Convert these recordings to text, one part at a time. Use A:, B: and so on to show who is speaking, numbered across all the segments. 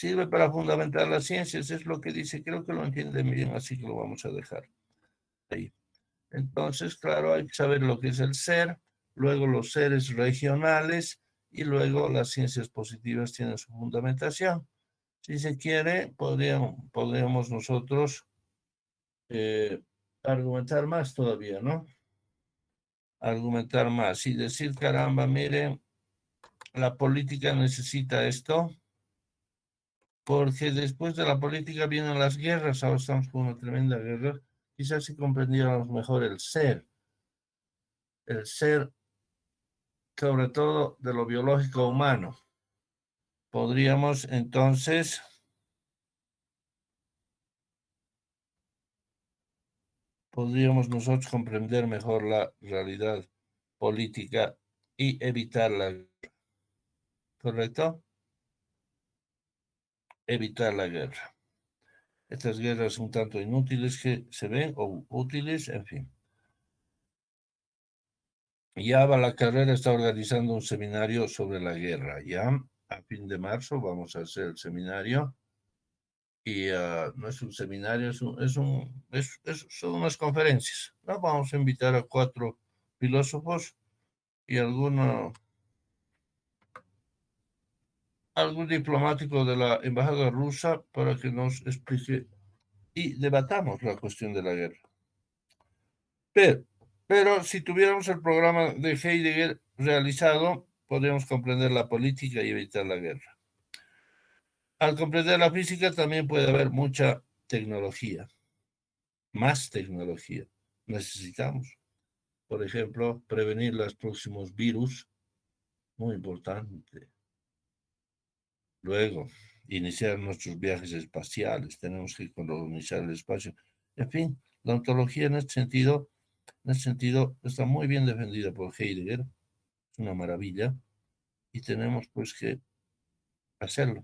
A: sirve para fundamentar las ciencias, es lo que dice, creo que lo entiende bien, así que lo vamos a dejar ahí. Entonces, claro, hay que saber lo que es el ser, luego los seres regionales y luego las ciencias positivas tienen su fundamentación. Si se quiere, podríamos nosotros argumentar más todavía, ¿no? Argumentar más y decir, caramba, miren, la política necesita esto, porque después de la política vienen las guerras, ahora estamos con una tremenda guerra, quizás si comprendiéramos mejor el ser sobre todo de lo biológico humano. Podríamos entonces nosotros comprender mejor la realidad política y evitar la guerra. ¿Correcto? Evitar la guerra. Estas guerras un tanto inútiles que se ven o útiles, en fin. Ya va la carrera, está organizando un seminario sobre la guerra. Ya a fin de marzo vamos a hacer el seminario. Y no es un seminario, son unas conferencias, ¿no? Vamos a invitar a 4 filósofos y algún diplomático de la embajada rusa para que nos explique y debatamos la cuestión de la guerra. Pero si tuviéramos el programa de Heidegger realizado, podríamos comprender la política y evitar la guerra. Al comprender la física también puede haber mucha tecnología, más tecnología. Necesitamos, por ejemplo, prevenir los próximos virus, muy importante. Luego, iniciar nuestros viajes espaciales, tenemos que colonizar el espacio. En fin, la ontología en este sentido está muy bien defendida por Heidegger, es una maravilla, y tenemos pues que hacerlo.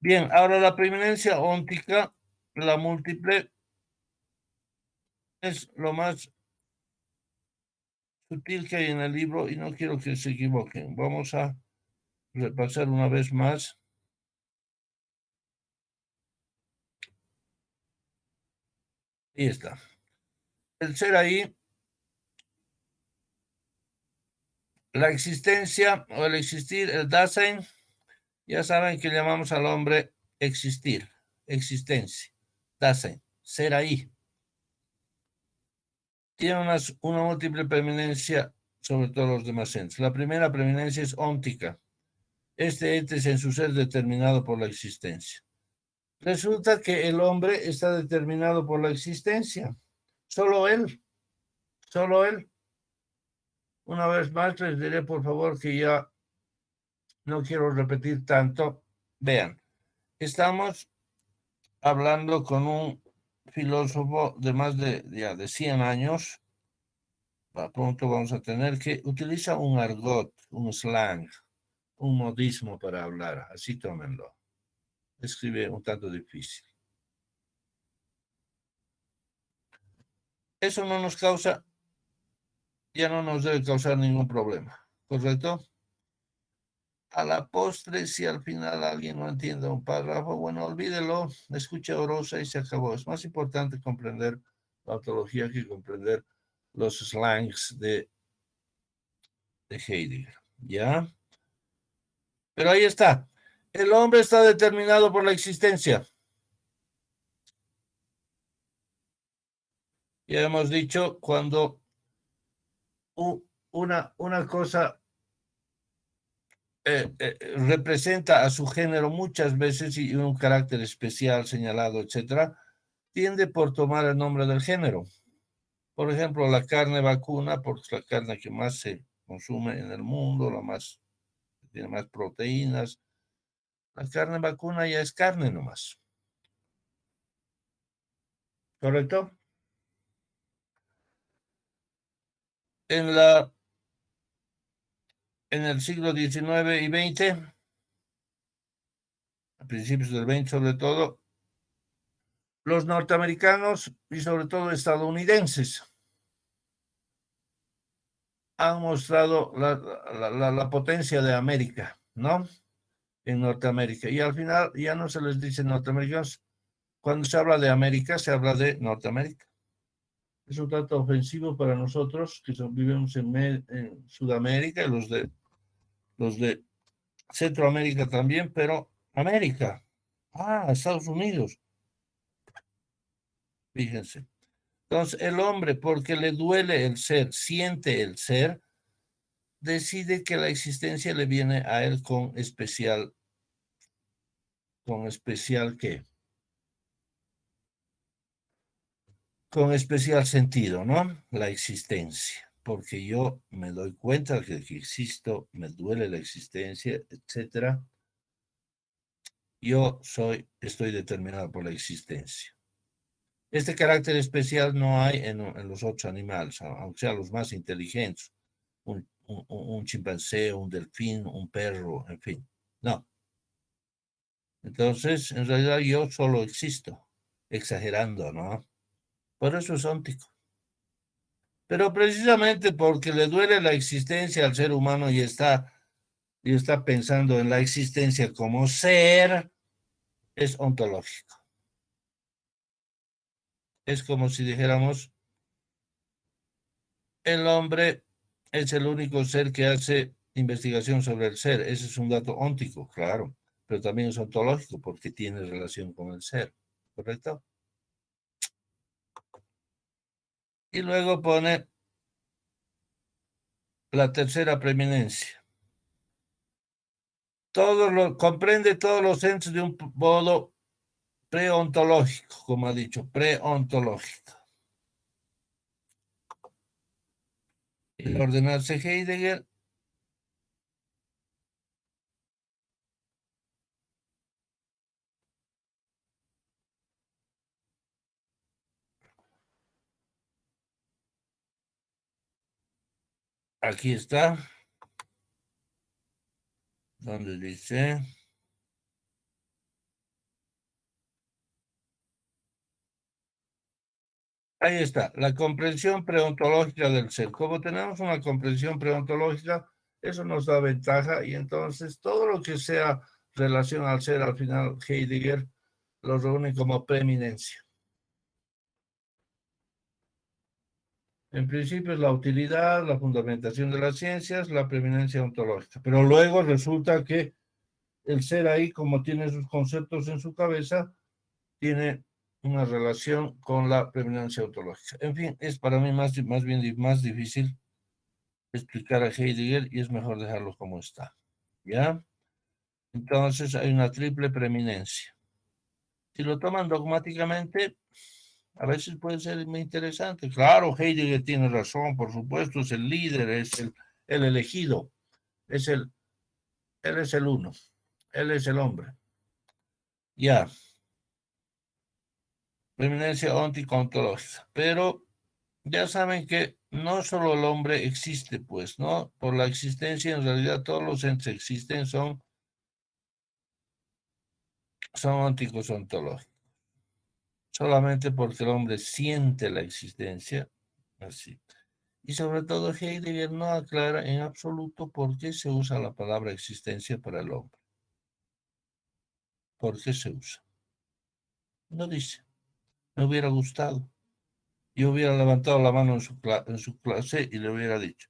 A: Bien, ahora la preeminencia óntica, la múltiple, es lo más sutil que hay en el libro y no quiero que se equivoquen. Vamos a repasar una vez más. Ahí está. El ser ahí, la existencia o el existir, el Dasein, ya saben que llamamos al hombre existir, existencia, Dasein, ser ahí. Tiene una múltiple preeminencia sobre todos los demás entes. La primera preeminencia es óntica. Este ente es en su ser determinado por la existencia. Resulta que el hombre está determinado por la existencia. Solo él, solo él. Una vez más les diré, por favor, que ya no quiero repetir tanto. Vean, estamos hablando con un filósofo de más de 100 años. Pronto vamos a tener que utiliza un argot, un slang, un modismo para hablar. Así tómenlo. Escribe un tanto difícil. Eso no nos causa, ya no nos debe causar ningún problema. ¿Correcto? A la postre, si al final alguien no entiende un párrafo, bueno, olvídelo, escuche Orosa y se acabó. Es más importante comprender la ontología que comprender los slangs de Heidegger. ¿Ya? Pero ahí está. El hombre está determinado por la existencia. Ya hemos dicho, cuando una cosa representa a su género muchas veces y un carácter especial señalado, etcétera, tiende por tomar el nombre del género. Por ejemplo, la carne vacuna, porque es la carne que más se consume en el mundo, tiene más proteínas. La carne vacuna ya es carne nomás. ¿Correcto? En el siglo XIX y XX, a principios del XX sobre todo, los norteamericanos y sobre todo estadounidenses han mostrado la potencia de América, ¿no? en Norteamérica. Y al final ya no se les dice norteamericanos. Cuando se habla de América, se habla de Norteamérica. Es un tanto ofensivo para nosotros que vivimos en Sudamérica y los de Centroamérica también, pero América. Estados Unidos. Fíjense. Entonces, el hombre, porque le duele el ser, siente el ser, decide que la existencia le viene a él con especial ¿qué? Con especial sentido, ¿no? La existencia, porque yo me doy cuenta que existo, me duele la existencia, etcétera. Estoy determinado por la existencia. Este carácter especial no hay en los otros animales, aunque sean los más inteligentes, un chimpancé, un delfín, un perro, en fin. No. Entonces, en realidad yo solo existo, exagerando, ¿no? Por eso es óntico. Pero precisamente porque le duele la existencia al ser humano y está pensando en la existencia como ser, es ontológico. Es como si dijéramos, el hombre es el único ser que hace investigación sobre el ser. Ese es un dato óntico, claro, pero también es ontológico porque tiene relación con el ser, ¿correcto? Y luego pone la tercera preeminencia. Comprende todos los entes de un modo preontológico, como ha dicho, preontológico. El ordenarse Heidegger aquí está, donde dice, ahí está, la comprensión preontológica del ser. Como tenemos una comprensión preontológica, eso nos da ventaja y entonces todo lo que sea relación al ser, al final Heidegger lo reúne como preeminencia. En principio es la utilidad, la fundamentación de las ciencias, la preeminencia ontológica, pero luego resulta que el ser ahí, como tiene sus conceptos en su cabeza, tiene una relación con la preeminencia ontológica. En fin, es para mí más difícil explicar a Heidegger y es mejor dejarlo como está. ¿Ya? Entonces hay una triple preeminencia. Si lo toman dogmáticamente, a veces puede ser muy interesante. Claro, Heidegger tiene razón, por supuesto, es el líder, es el elegido, es él es el uno, él es el hombre. Ya, preeminencia ontológica. Pero ya saben que no solo el hombre existe, pues, ¿no? Por la existencia, en realidad todos los entes que existen son ónticos ontológicos. Solamente porque el hombre siente la existencia, así. Y sobre todo Heidegger no aclara en absoluto por qué se usa la palabra existencia para el hombre. ¿Por qué se usa? No dice. Me hubiera gustado. Yo hubiera levantado la mano en su clase y le hubiera dicho.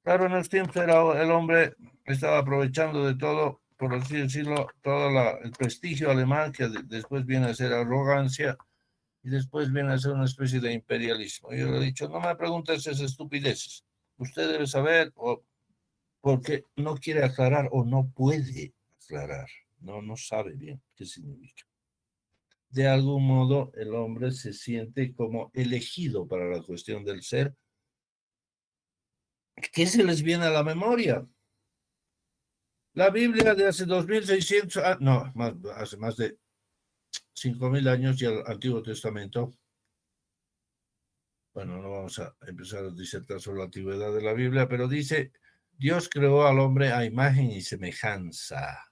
A: Claro, en los tiempos el hombre estaba aprovechando de todo, por así decirlo, todo el prestigio alemán, que después viene a ser arrogancia y después viene a ser una especie de imperialismo. Yo le he dicho, no me preguntes esas estupideces. Usted debe saber, porque no quiere aclarar o no puede aclarar. No sabe bien qué significa. De algún modo, el hombre se siente como elegido para la cuestión del ser. ¿Qué se les viene a la memoria? La Biblia de hace 2600, no, hace más de 5000 años y el Antiguo Testamento. Bueno, no vamos a empezar a disertar sobre la antigüedad de la Biblia, pero dice, Dios creó al hombre a imagen y semejanza.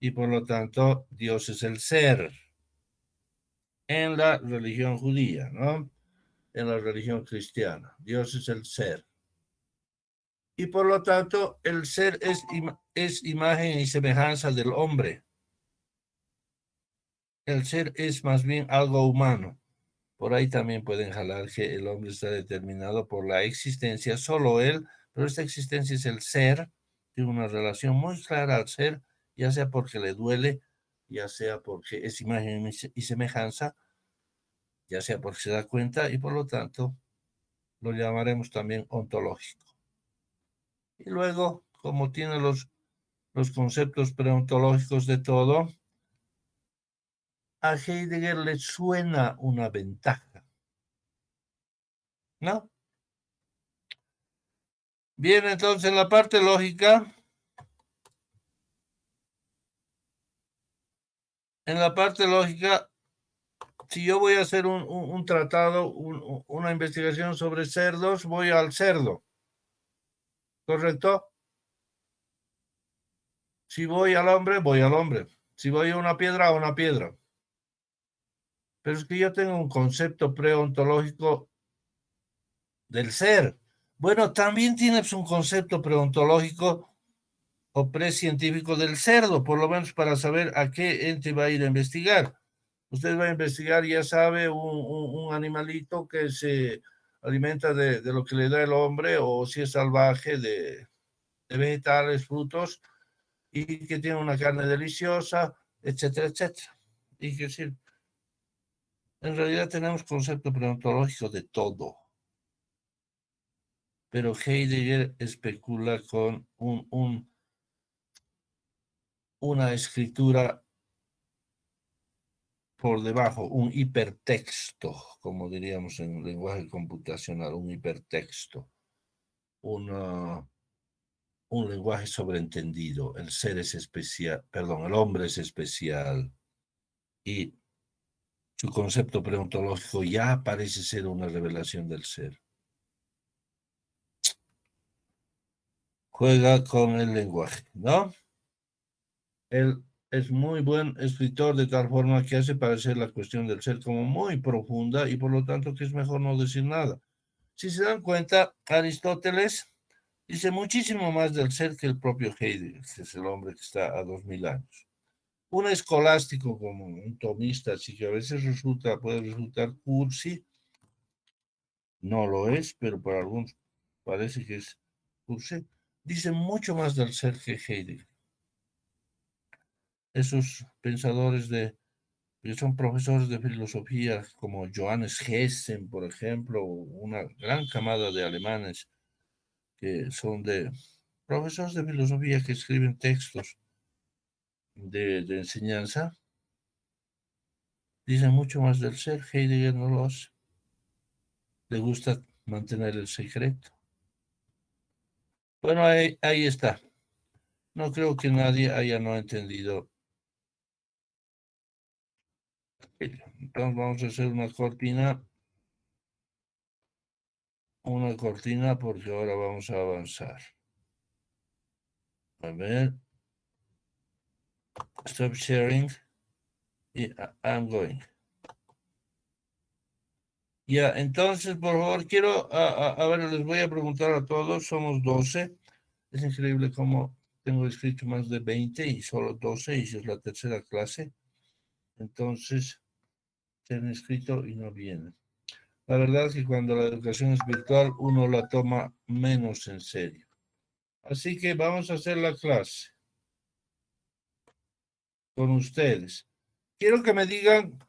A: Y por lo tanto, Dios es el ser en la religión judía, ¿no? En la religión cristiana. Dios es el ser. y por lo tanto el ser es imagen y semejanza del hombre. El ser es más bien algo humano. Por ahí también pueden jalar que el hombre está determinado por la existencia, solo él, pero esta existencia es el ser, tiene una relación muy clara al ser, ya sea porque le duele, ya sea porque es imagen y semejanza, ya sea porque se da cuenta y por lo tanto lo llamaremos también ontológico. Y luego, como tiene los conceptos preontológicos de todo, a Heidegger le suena una ventaja, ¿no? Bien, entonces en la parte lógica, si yo voy a hacer un tratado, una investigación sobre cerdos, voy al cerdo, ¿correcto? Si voy al hombre, voy al hombre. Si voy a una piedra. Pero es que yo tengo un concepto preontológico del ser. Bueno, también tienes un concepto preontológico o precientífico del cerdo, por lo menos para saber a qué ente va a ir a investigar. Usted va a investigar, ya sabe, un animalito que se alimenta de lo que le da el hombre, o si es salvaje, de vegetales, frutos, y que tiene una carne deliciosa, etcétera, etcétera. Y que decir, en realidad tenemos concepto preontológico de todo, pero Heidegger especula con una escritura por debajo, un hipertexto, como diríamos en lenguaje computacional, un hipertexto, una, un lenguaje sobreentendido. El ser es especial, perdón, el hombre es especial y su concepto preontológico ya parece ser una revelación del ser. Juega con el lenguaje, ¿no? Él es muy buen escritor de tal forma que hace parecer la cuestión del ser como muy profunda y por lo tanto que es mejor no decir nada. Si se dan cuenta, Aristóteles dice muchísimo más del ser que el propio Heidegger, que es el hombre que está a 2000 años. Un escolástico como un tomista, así que a veces puede resultar cursi, no lo es, pero para algunos parece que es cursi, dice mucho más del ser que Heidegger. Esos pensadores que son profesores de filosofía como Johannes Hessen, por ejemplo, una gran camada de alemanes que son de profesores de filosofía que escriben textos de enseñanza, dicen mucho más del ser. Heidegger no lo hace. Le gusta mantener el secreto. Bueno, ahí está. No creo que nadie haya no entendido. Entonces vamos a hacer una cortina porque ahora vamos a avanzar. A ver, stop sharing y I'm going. Ya, entonces, por favor, quiero, a ver, les voy a preguntar a todos, somos 12. Es increíble cómo tengo escrito más de 20 y solo 12, y si es la tercera clase. Entonces, se han escrito y no vienen. La verdad es que cuando la educación es virtual, uno la toma menos en serio. Así que vamos a hacer la clase con ustedes. Quiero que me digan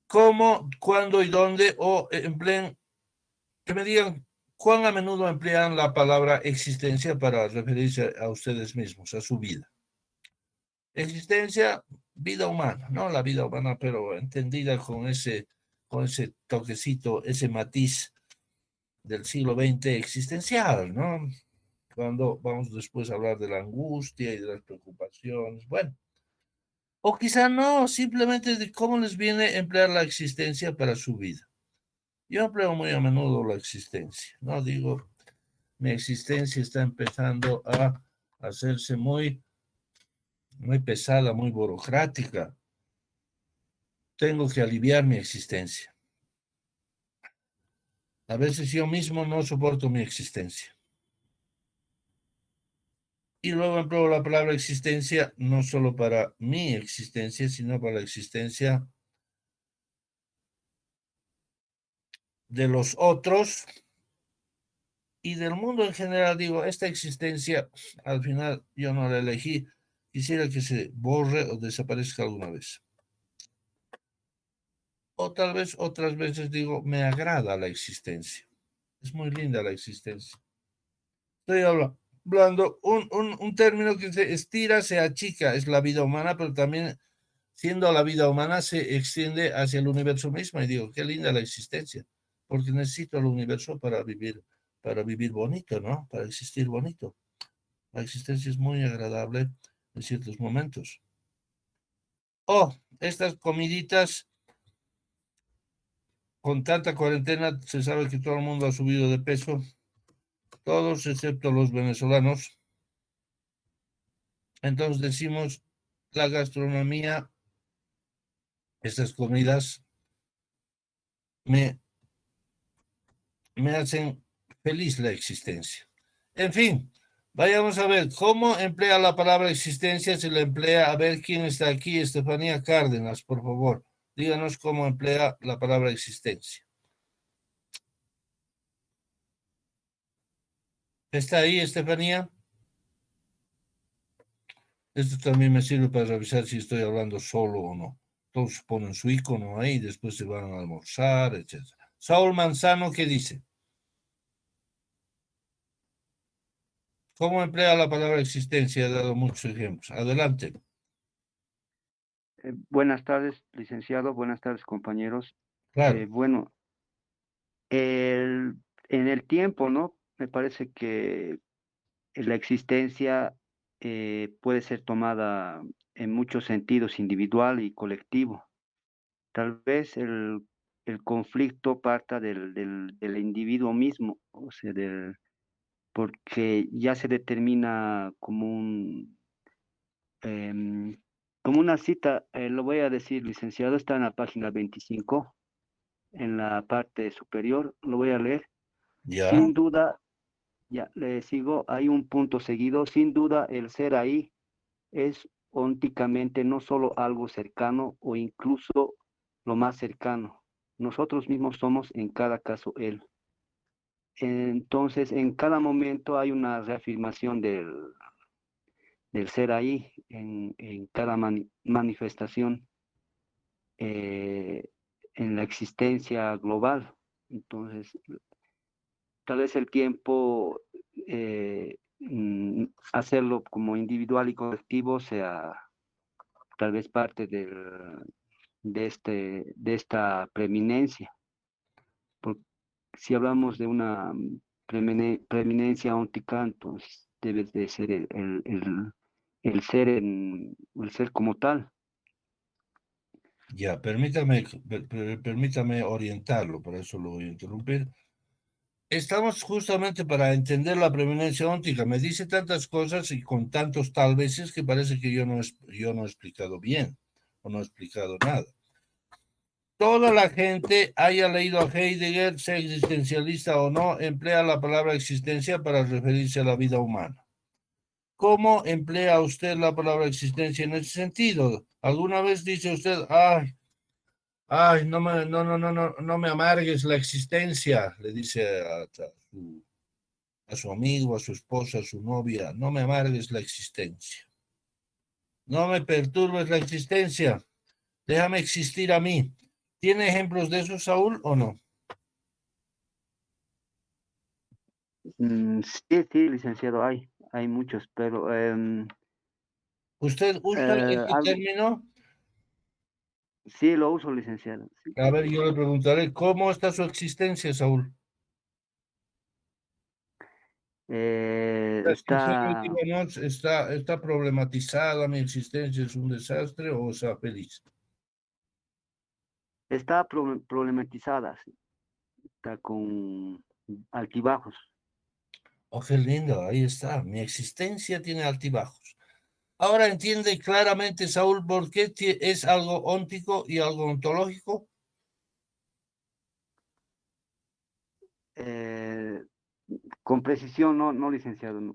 A: cómo, cuándo y dónde, o empleen, que me digan cuán a menudo emplean la palabra existencia para referirse a ustedes mismos, a su vida. Existencia, vida humana, ¿no? La vida humana, pero entendida con ese toquecito, ese matiz del siglo XX existencial, ¿no? Cuando vamos después a hablar de la angustia y de las preocupaciones, bueno, o quizá no, simplemente de cómo les viene emplear la existencia para su vida. Yo empleo muy a menudo la existencia, ¿no? Digo, mi existencia está empezando a hacerse muy pesada, muy burocrática. Tengo que aliviar mi existencia. A veces yo mismo no soporto mi existencia. Y luego empleo la palabra existencia no solo para mi existencia, sino para la existencia de los otros y del mundo en general. Digo, esta existencia, al final yo no la elegí, quisiera que se borre o desaparezca alguna vez. O tal vez otras veces digo, me agrada la existencia. Es muy linda la existencia. Estoy hablando un término que se estira, se achica, es la vida humana, pero también siendo la vida humana se extiende hacia el universo mismo. Y digo, qué linda la existencia, porque necesito el universo para vivir bonito, ¿no? Para existir bonito. La existencia es muy agradable en ciertos momentos. Oh, estas comiditas, con tanta cuarentena, se sabe que todo el mundo ha subido de peso, todos excepto los venezolanos. Entonces decimos, la gastronomía, estas comidas me hacen feliz la existencia. En fin, vayamos a ver cómo emplea la palabra existencia. Se la emplea, a ver quién está aquí. Estefanía Cárdenas, por favor, díganos cómo emplea la palabra existencia. ¿Está ahí, Estefanía? Esto también me sirve para revisar si estoy hablando solo o no. Todos ponen su icono ahí, después se van a almorzar, etc. Saúl Manzano, ¿qué dice? ¿Cómo emplea la palabra existencia? He dado muchos ejemplos. Adelante.
B: Buenas tardes, licenciado. Buenas tardes, compañeros.
A: Claro,
B: Bueno, en el tiempo, ¿no? Me parece que la existencia puede ser tomada en muchos sentidos, individual y colectivo. Tal vez el conflicto parta del individuo mismo, o sea, porque ya se determina em, como una cita, lo voy a decir, licenciado, está en la página 25 en la parte superior, lo voy a leer.
A: ya,
B: Sin duda, ya le sigo, hay un punto seguido, sin duda el ser ahí es ónticamente no solo algo cercano o incluso lo más cercano. Nosotros mismos somos en cada caso él. Entonces, en cada momento hay una reafirmación del ser ahí, en cada manifestación, en la existencia global. Entonces, tal vez el tiempo, hacerlo como individual y colectivo sea tal vez parte de esta preeminencia. Porque si hablamos de una preeminencia óntica, entonces debe de ser el ser como tal.
A: ya. Permítame orientarlo, por eso lo voy a interrumpir. Estamos justamente para entender la preeminencia óntica. Me dice tantas cosas y con tantos tal veces que parece que yo no he explicado bien o no he explicado nada. Toda la gente, haya leído a Heidegger, sea existencialista o no, emplea la palabra existencia para referirse a la vida humana. ¿Cómo emplea usted la palabra existencia en ese sentido? ¿Alguna vez dice usted, ay, no me amargues la existencia? Le dice a su amigo, a su esposa, a su novia, no me amargues la existencia. No me perturbes la existencia. Déjame existir a mí. ¿Tiene ejemplos de eso, Saúl, o no?
B: Sí, sí, licenciado, hay muchos, pero
A: ¿Usted usa este
B: algo,
A: término?
B: sí lo uso, licenciado. Sí.
A: A ver, yo le preguntaré, ¿cómo está su existencia, Saúl? La expresión
B: Está,
A: última noche está problematizada, mi existencia es un desastre o está feliz.
B: está problematizada, sí, está con altibajos.
A: Oh, qué lindo, ahí está. Mi existencia tiene altibajos. Ahora entiende claramente, Saúl, por qué es algo óntico y algo ontológico.
B: Eh, con precisión, no, no, licenciado, no.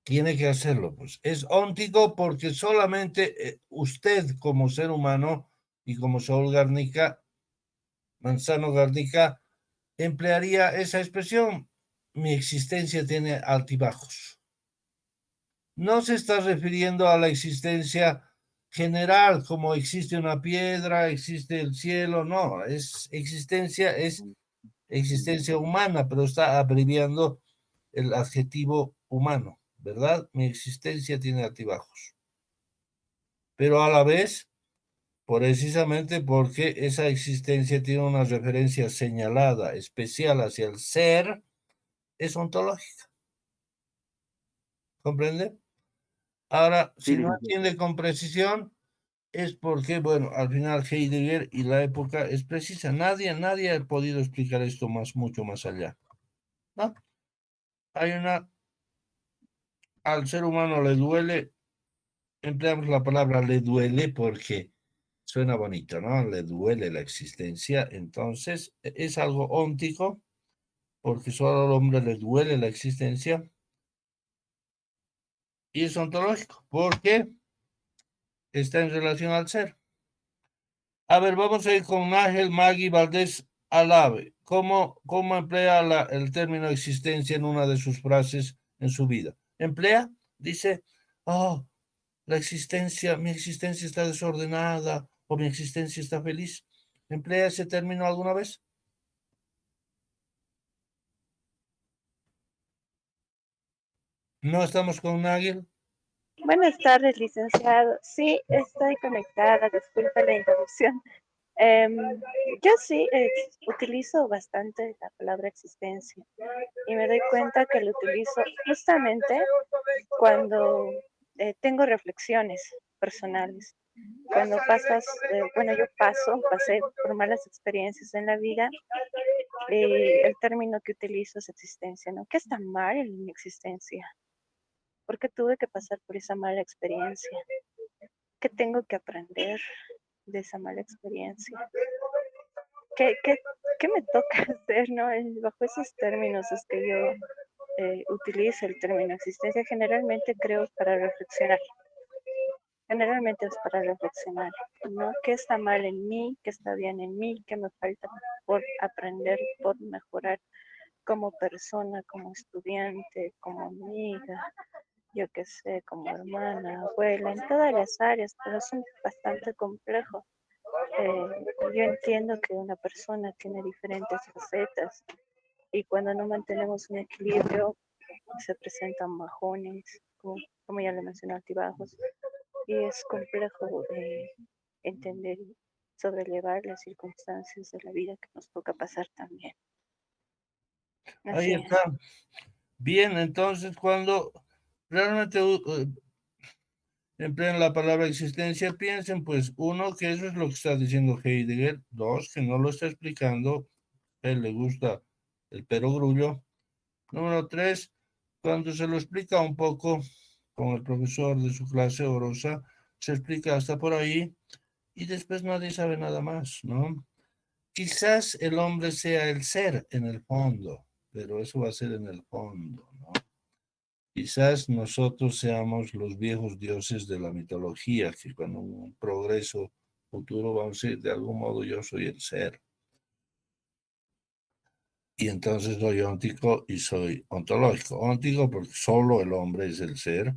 A: tiene que hacerlo, pues. Es óntico porque solamente usted como ser humano y como Saúl Garnica, Manzano Garnica, emplearía esa expresión. Mi existencia tiene altibajos. No se está refiriendo a la existencia general, como existe una piedra, existe el cielo, no, es existencia humana, pero está abreviando el adjetivo humano, ¿verdad? Mi existencia tiene altibajos. Pero a la vez, precisamente porque esa existencia tiene una referencia señalada, especial hacia el ser, es ontológica. ¿Comprende? Ahora,
B: Sí,
A: si no
B: licenciado.
A: entiende con precisión, es porque, bueno, al final Heidegger y la época es precisa. Nadie ha podido explicar esto mucho más allá, ¿no? Hay una, al ser humano le duele, empleamos la palabra le duele porque suena bonito, ¿no? Le duele la existencia, entonces es algo óntico, porque solo al hombre le duele la existencia, y es ontológico, porque está en relación al ser. A ver, vamos a ir con Ángel Magui Valdés Alave. ¿Cómo emplea el término existencia en una de sus frases en su vida? Emplea, dice, oh, mi existencia está desordenada o mi existencia está feliz. ¿Emplea ese término alguna vez? No estamos con Nagel.
C: Buenas tardes, licenciado. Sí, estoy conectada. Disculpe la interrupción. Em, yo sí utilizo bastante la palabra existencia y me doy cuenta que lo utilizo justamente cuando tengo reflexiones personales. Cuando bueno, pasé por malas experiencias en la vida, el término que utilizo es existencia, ¿no? ¿Qué está mal en mi existencia? ¿Por qué tuve que pasar por esa mala experiencia? ¿Qué tengo que aprender de esa mala experiencia? ¿Qué, qué me toca hacer, no? Bajo esos términos es que yo utilizo el término existencia. Generalmente creo para reflexionar. Generalmente es para reflexionar, ¿no? ¿Qué está mal en mí? ¿Qué está bien en mí? ¿Qué me falta por aprender, por mejorar como persona, como estudiante, como amiga? Yo qué sé, como hermana, abuela, en todas las áreas, pero es bastante complejo. Yo entiendo que una persona tiene diferentes facetas y cuando no mantenemos un equilibrio se presentan bajones, como ya le mencioné, altibajos, y es complejo entender y sobrellevar las circunstancias de la vida que nos toca pasar también.
A: Ahí
C: Así
A: está.
C: es.
A: Bien, entonces cuando realmente emplean la palabra existencia, piensen, pues, uno, que eso es lo que está diciendo Heidegger; dos, que no lo está explicando, a él le gusta el perogrullo; número tres, cuando se lo explica un poco con el profesor de su clase, Orosa, se explica hasta por ahí y después nadie sabe nada más, ¿no? Quizás el hombre sea el ser en el fondo, pero eso va a ser en el fondo, ¿no? Quizás nosotros seamos los viejos dioses de la mitología, que con un progreso futuro vamos a decir, de algún modo yo soy el ser. Y entonces soy óntico y soy ontológico. Óntico porque solo el hombre es el ser,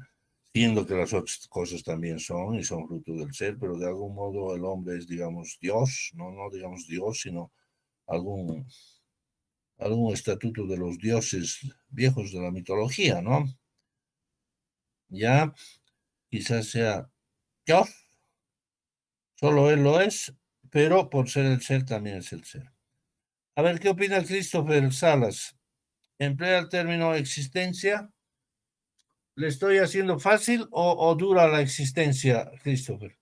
A: siendo que las otras cosas también son y son fruto del ser, pero de algún modo el hombre es, digamos, Dios, no digamos Dios, sino algún, algún estatuto de los dioses viejos de la mitología, ¿no? Ya quizás sea Dios, solo él lo es, pero por ser el ser también es el ser. A ver, ¿qué opina Christopher Salas? ¿Emplea el término existencia? ¿Le estoy haciendo fácil o dura la existencia, Christopher?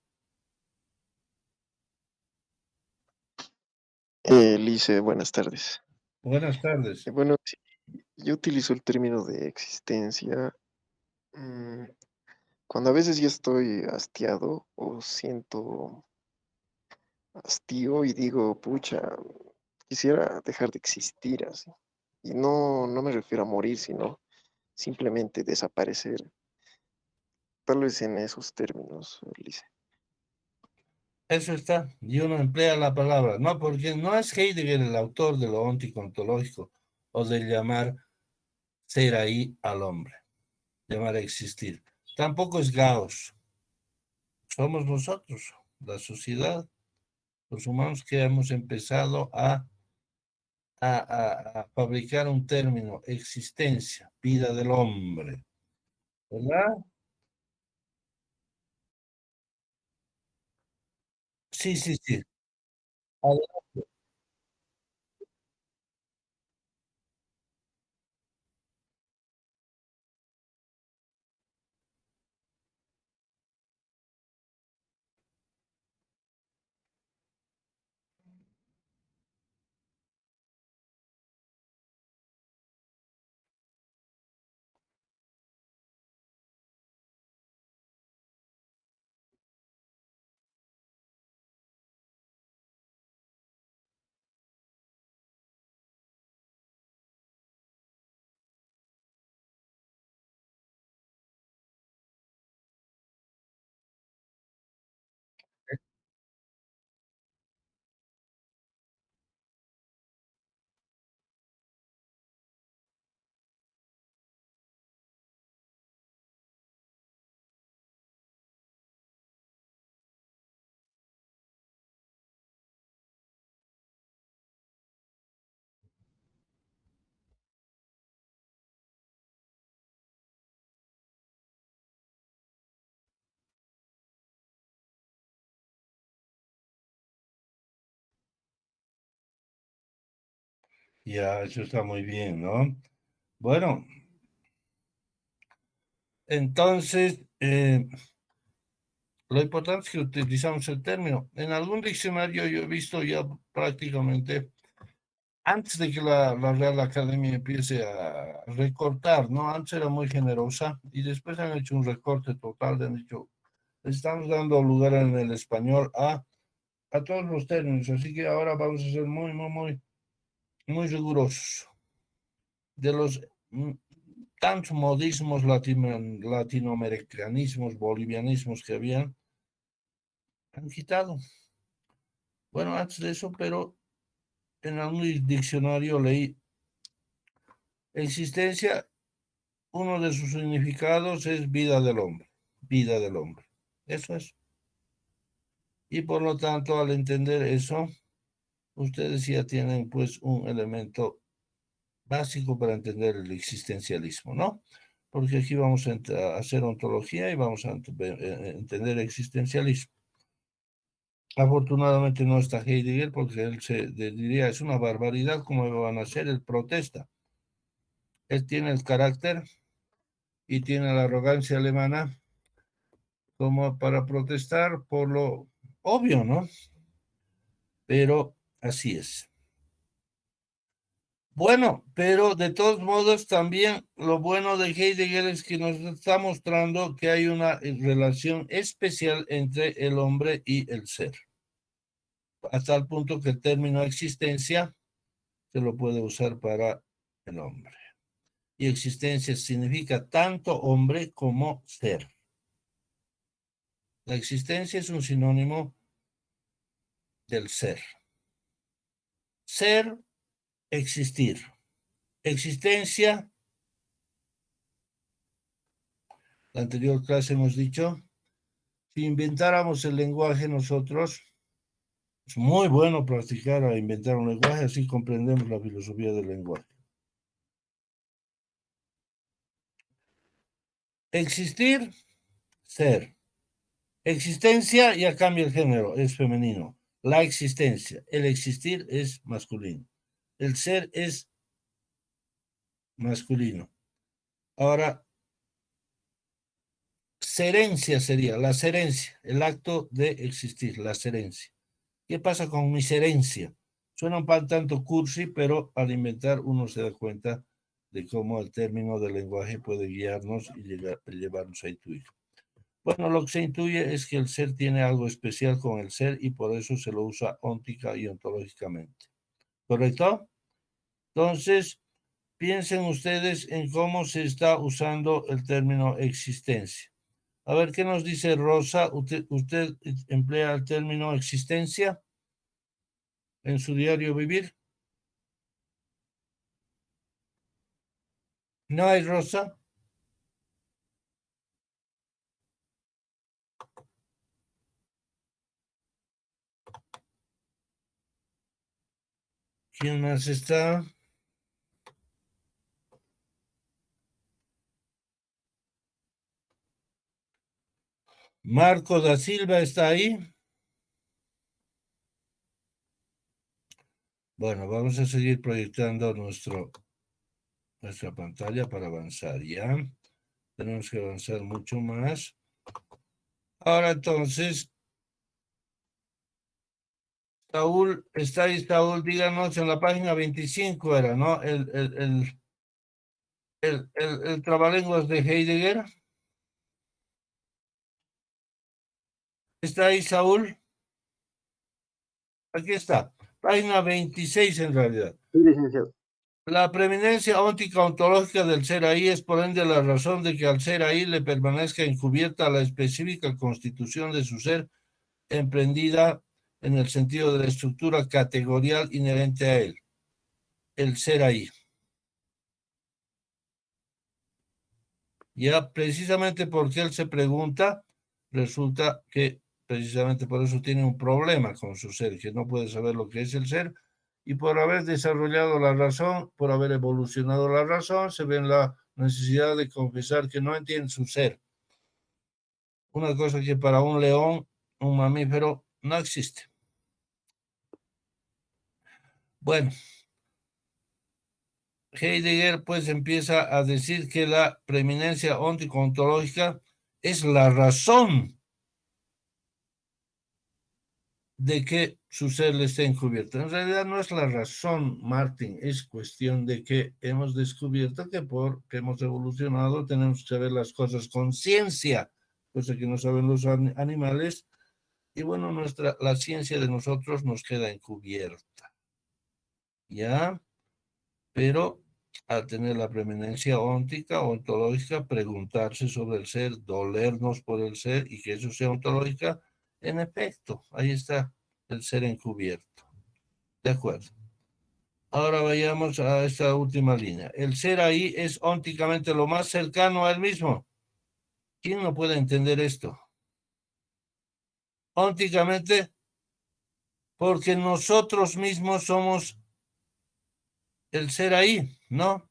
D: Lice, buenas tardes.
A: Buenas tardes.
D: Bueno, sí, yo utilizo el término de existencia mm, cuando a veces ya estoy hastiado o siento hastío y digo, pucha, quisiera dejar de existir así. Y no me refiero a morir, sino simplemente desaparecer. tal vez en esos términos, Lice.
A: Eso está, y uno emplea la palabra, ¿no? Porque no es Heidegger el autor de lo onticontológico o de llamar ser ahí al hombre, llamar a existir. Tampoco es Gauss, somos nosotros, la sociedad, los humanos que hemos empezado a fabricar un término, existencia, vida del hombre, ¿verdad? Sí, sí, sí. Ya, eso está muy bien, ¿no? Bueno, entonces, lo importante es que utilizamos el término. En algún diccionario yo he visto ya prácticamente, antes de que la Real Academia empiece a recortar, ¿no? Antes era muy generosa y después han hecho un recorte total, han dicho, estamos dando lugar en el español a todos los términos, así que ahora vamos a ser muy, muy, muy, muy rigurosos. De los tantos modismos, latinoamericanismos, bolivianismos que habían, han quitado. Bueno, antes de eso, pero en algún diccionario leí existencia, uno de sus significados es vida del hombre, vida del hombre. Eso es. Y por lo tanto, al entender eso, ustedes ya tienen pues un elemento básico para entender el existencialismo, ¿no? Porque aquí vamos a hacer ontología y vamos a entender existencialismo. Afortunadamente no está Heidegger porque él diría, es una barbaridad como van a hacer, él protesta. Él tiene el carácter y tiene la arrogancia alemana como para protestar por lo obvio, ¿no? Pero así es. Bueno, pero de todos modos también lo bueno de Heidegger es que nos está mostrando que hay una relación especial entre el hombre y el ser, hasta el punto que el término existencia se lo puede usar para el hombre. Y existencia significa tanto hombre como ser. La existencia es un sinónimo del ser. Ser, existir. Existencia, la anterior clase hemos dicho, si inventáramos el lenguaje nosotros, es muy bueno practicar a inventar un lenguaje, así comprendemos la filosofía del lenguaje. Existir, ser. Existencia ya cambia el género, es femenino. La existencia, el existir es masculino. El ser es masculino. Ahora, serencia sería, la serencia, el acto de existir, la serencia. ¿Qué pasa con mi serencia? Suena un tanto cursi, pero al inventar uno se da cuenta de cómo el término del lenguaje puede guiarnos y llevarnos a intuir. Bueno, lo que se intuye es que el ser tiene algo especial con el ser y por eso se lo usa óntica y ontológicamente. ¿Correcto? Entonces, piensen ustedes en cómo se está usando el término existencia. A ver, ¿qué nos dice Rosa? ¿Usted emplea el término existencia en su diario vivir? ¿No hay, Rosa? ¿Quién más está? Marco da Silva está ahí. Bueno, vamos a seguir proyectando nuestra pantalla para avanzar, ¿ya? Tenemos que avanzar mucho más. Ahora entonces, Saúl, está ahí, Saúl, díganos, en la página 25 era, ¿no? El trabalenguas de Heidegger. ¿Está ahí, Saúl? Aquí está. Página 26 en realidad.
B: Sí, licenciado.
A: La preeminencia óntica ontológica del ser ahí es por ende la razón de que al ser ahí le permanezca encubierta la específica constitución de su ser, emprendida en el sentido de la estructura categorial inherente a él. El ser ahí. Ya precisamente porque él se pregunta, resulta que precisamente por eso tiene un problema con su ser, que no puede saber lo que es el ser, y por haber desarrollado la razón, por haber evolucionado la razón, se ve en la necesidad de confesar que no entiende su ser. Una cosa que para un león, un mamífero, no existe. Bueno, Heidegger pues empieza a decir que la preeminencia óntico-ontológica es la razón de que su ser le esté encubierto. En realidad no es la razón, Martin, es cuestión de que hemos descubierto que porque hemos evolucionado tenemos que saber las cosas con ciencia, cosa que no saben los animales, y bueno, la ciencia de nosotros nos queda encubierta, ¿ya? Pero al tener la preeminencia óntica, ontológica, preguntarse sobre el ser, dolernos por el ser y que eso sea ontológica, en efecto, ahí está el ser encubierto. De acuerdo. Ahora vayamos a esta última línea. El ser ahí es ónticamente lo más cercano a él mismo. ¿Quién no puede entender esto? Ónticamente, porque nosotros mismos somos el ser ahí, ¿no?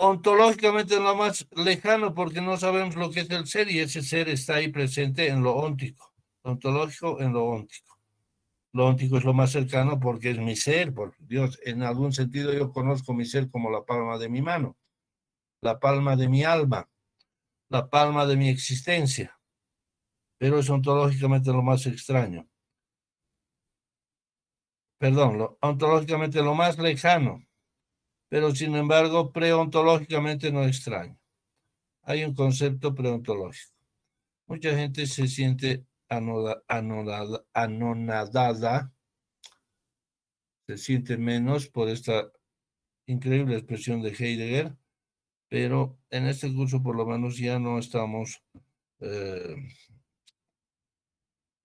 A: Ontológicamente lo más lejano porque no sabemos lo que es el ser y ese ser está ahí presente en lo óntico. Ontológico en lo óntico. Lo óntico es lo más cercano porque es mi ser, por Dios, en algún sentido yo conozco mi ser como la palma de mi mano, la palma de mi alma, la palma de mi existencia, pero es ontológicamente lo más extraño. Perdón, ontológicamente lo más lejano, pero sin embargo preontológicamente no extraño. Hay un concepto preontológico. Mucha gente se siente anonadada, se siente menos por esta increíble expresión de Heidegger, pero en este curso por lo menos eh,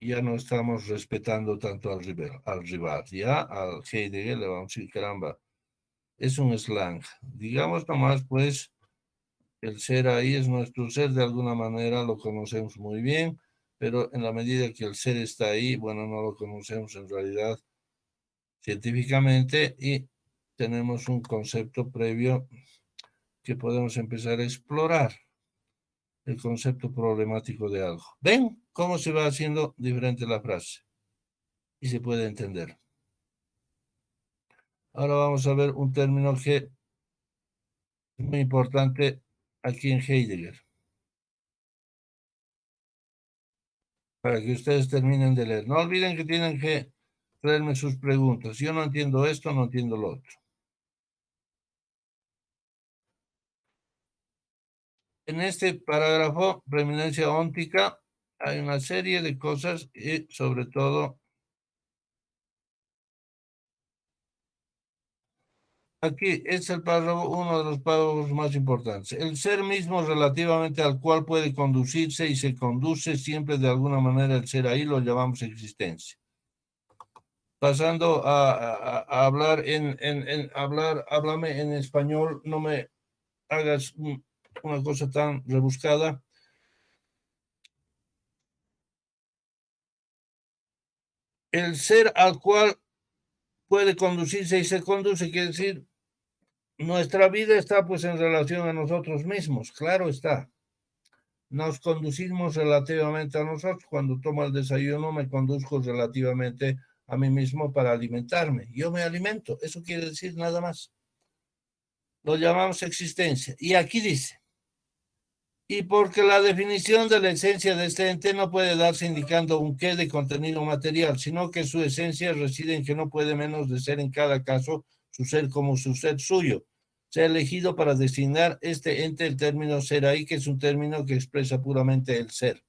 A: ya no estamos respetando tanto al rival, ya al Heidegger le vamos a decir, caramba, es un slang. Digamos nomás, pues, el ser ahí es nuestro ser, de alguna manera lo conocemos muy bien, pero en la medida que el ser está ahí, bueno, no lo conocemos en realidad científicamente y tenemos un concepto previo que podemos empezar a explorar, el concepto problemático de algo. ¿Ven cómo se va haciendo diferente la frase? Y se puede entender. Ahora vamos a ver un término que es muy importante aquí en Heidegger, para que ustedes terminen de leer. No olviden que tienen que traerme sus preguntas. Yo no entiendo esto, no entiendo lo otro. En este parágrafo, preeminencia óntica, hay una serie de cosas y sobre todo Aquí es el párrafo, uno de los párrafos más importantes. El ser mismo relativamente al cual puede conducirse y se conduce siempre de alguna manera el ser ahí, lo llamamos existencia. Pasando a hablar háblame en español, no me hagas una cosa tan rebuscada. El ser al cual puede conducirse y se conduce, quiere decir, nuestra vida está pues en relación a nosotros mismos, claro está. Nos conducimos relativamente a nosotros. Cuando tomo el desayuno me conduzco relativamente a mí mismo para alimentarme. Yo me alimento, eso quiere decir nada más. Lo llamamos existencia. Y aquí dice, y porque la definición de la esencia de este ente no puede darse indicando un qué de contenido material, sino que su esencia reside en que no puede menos de ser en cada caso su ser como su ser suyo. Se ha elegido para designar este ente el término ser ahí, que es un término que expresa puramente el ser.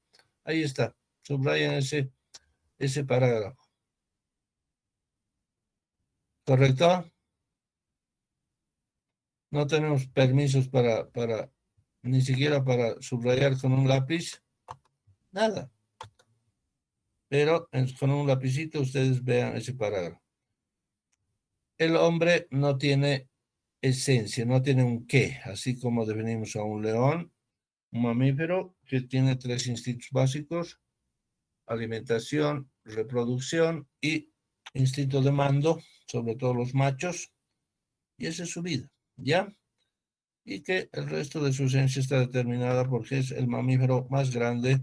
A: Ahí está, subrayan ese parágrafo. ¿Correcto? No tenemos permisos ni siquiera para subrayar con un lápiz, nada. Pero con un lapicito ustedes vean ese parágrafo. El hombre no tiene esencia, no tiene un qué, así como definimos a un león, un mamífero que tiene 3 instintos básicos: alimentación, reproducción y instinto de mando, sobre todo los machos, y esa es su vida, ¿ya? Y que el resto de su esencia está determinada porque es el mamífero más grande,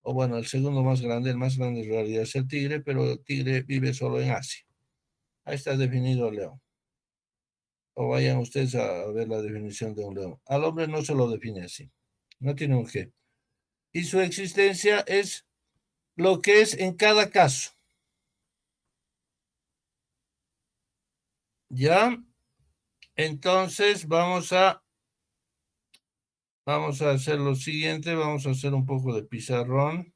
A: o bueno, el segundo más grande. El más grande en realidad es el tigre, pero el tigre vive solo en Asia. Ahí está definido el león. O vayan ustedes a ver la definición de un león. Al hombre no se lo define así. No tiene un qué. Y su existencia es lo que es en cada caso. ¿Ya? Entonces vamos a hacer lo siguiente. Vamos a hacer un poco de pizarrón.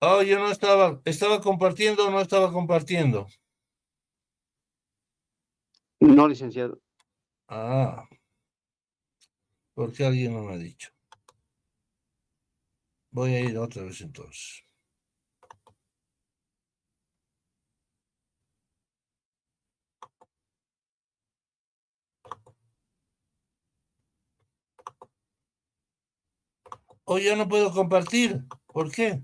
A: Oh, yo no estaba compartiendo o no estaba compartiendo.
B: No, licenciado.
A: Ah, porque alguien no me ha dicho. Voy a ir otra vez entonces. Oh, ya no puedo compartir. ¿Por qué?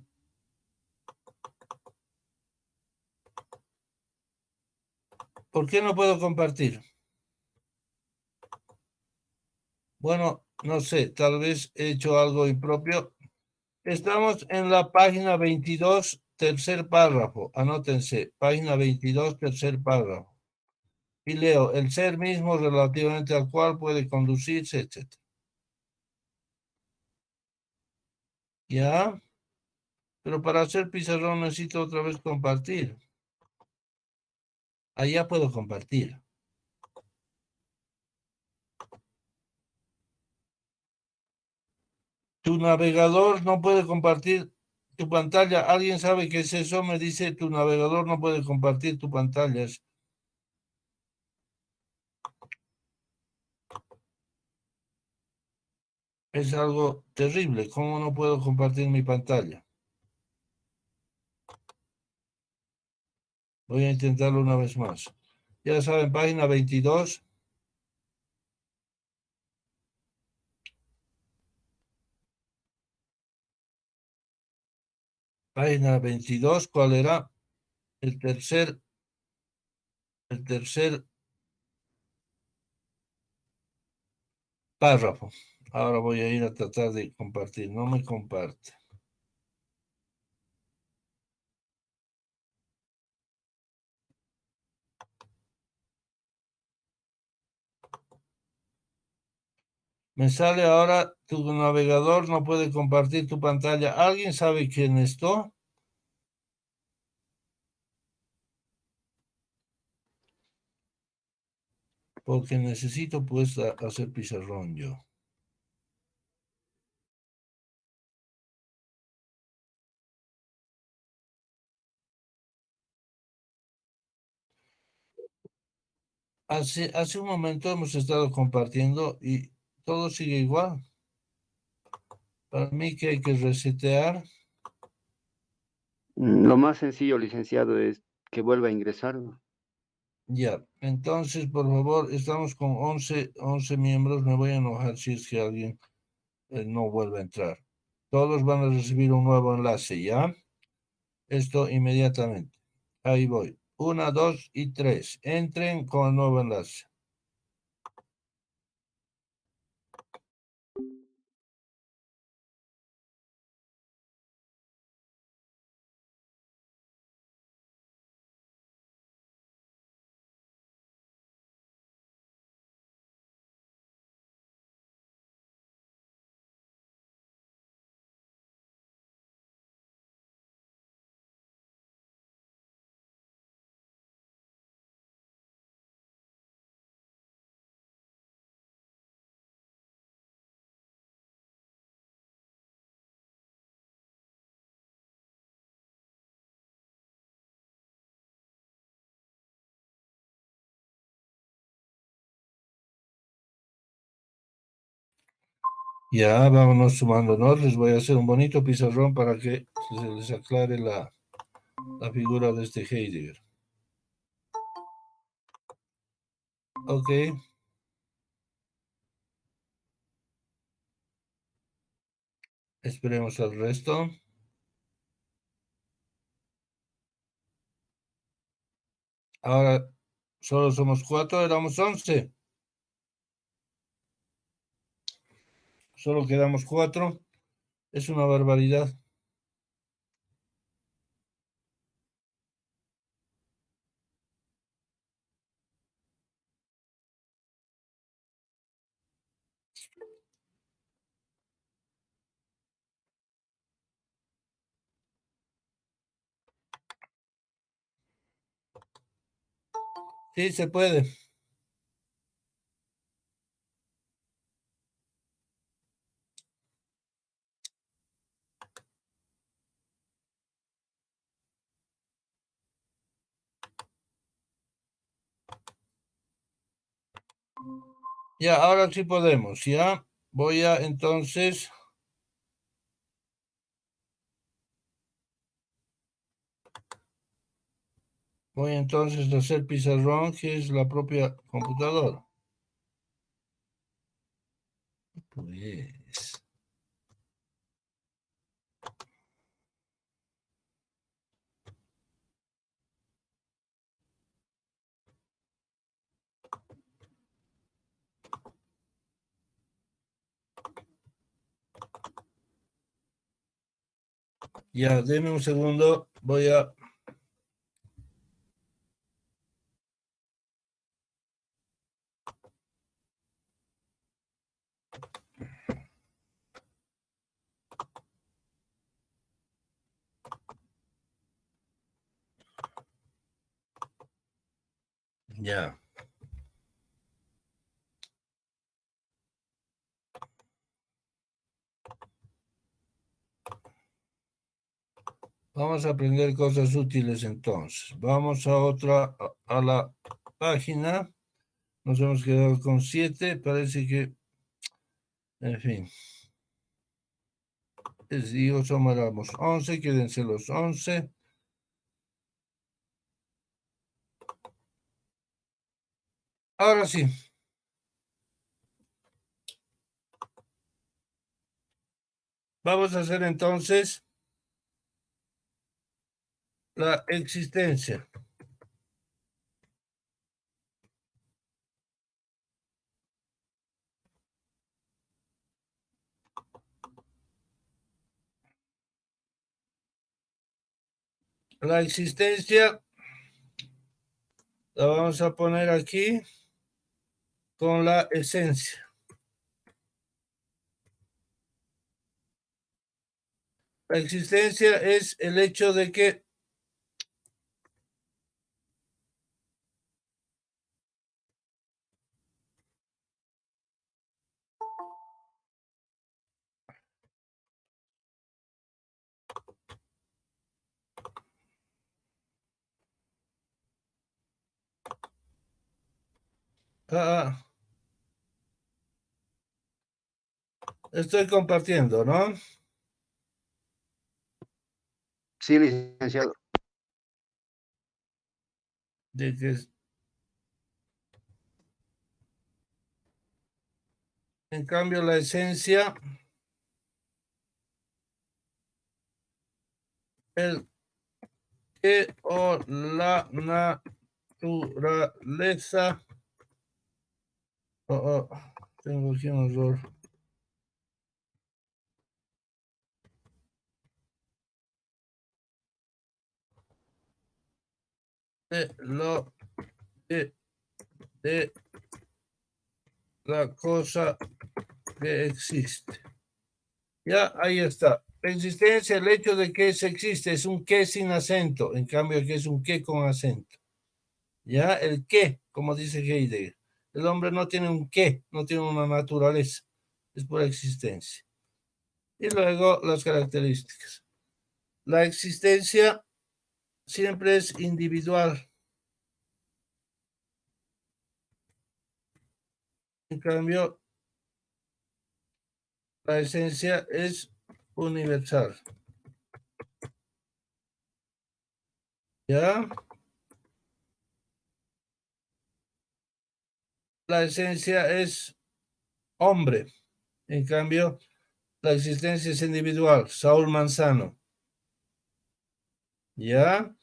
A: ¿Por qué no puedo compartir? Bueno, no sé, tal vez he hecho algo impropio. Estamos en la página 22, tercer párrafo. Anótense, página 22, tercer párrafo. Y leo, el ser mismo relativamente al cual puede conducirse, etc. ¿Ya? Pero para hacer pizarrón necesito otra vez compartir. Allá puedo compartir. Tu navegador no puede compartir tu pantalla. ¿Alguien sabe qué es eso? Me dice, tu navegador no puede compartir tu pantalla. Es algo terrible. ¿Cómo no puedo compartir mi pantalla? Voy a intentarlo una vez más. Ya saben, página 22. Página 22, ¿cuál era? El tercer párrafo. Ahora voy a ir a tratar de compartir. No me comparte. Me sale ahora, tu navegador no puede compartir tu pantalla. ¿Alguien sabe quién es esto? Porque necesito pues hacer pizarrón yo. Hace un momento hemos estado compartiendo y todo sigue igual. Para mí que hay que resetear.
B: Lo más sencillo, licenciado, es que vuelva a ingresar, ¿no?
A: Ya, entonces, por favor, estamos con 11 miembros. Me voy a enojar si es que alguien no vuelve a entrar. Todos van a recibir un nuevo enlace, ¿ya? Esto inmediatamente. Ahí voy. 1, 2 y 3. Entren con el nuevo enlace. Ya, vámonos sumándonos. Les voy a hacer un bonito pizarrón para que se les aclare la figura de este Heidegger. Ok. Esperemos al resto. Ahora solo somos 4, éramos 11. Solo quedamos 4. Es una barbaridad. Sí, se puede. Ya, ahora sí podemos. Ya, voy a entonces. Voy entonces a hacer pizarrón, que es la propia computadora. Pues. Ya, deme un segundo. Voy a. Ya. Vamos a aprender cosas útiles entonces. Vamos a otra, a la página. Nos hemos quedado con 7. Parece que, en fin. Les digo, somos 11. Quédense los 11. Ahora sí. Vamos a hacer entonces la existencia. La existencia la vamos a poner aquí con la esencia. La existencia es el hecho de que Estoy compartiendo, ¿no?
B: Sí, licenciado.
A: De que en cambio la esencia, el que o la naturaleza, tengo aquí un error. De la cosa que existe. Ya, ahí está. La existencia, el hecho de que se existe, es un que sin acento, en cambio que es un que con acento. Ya, el que, como dice Heidegger, el hombre no tiene un que, no tiene una naturaleza, es pura existencia. Y luego las características. La existencia siempre es individual. En cambio, la esencia es universal. ¿Ya? La esencia es hombre. En cambio, la existencia es individual. Saúl Manzano. ¿Ya?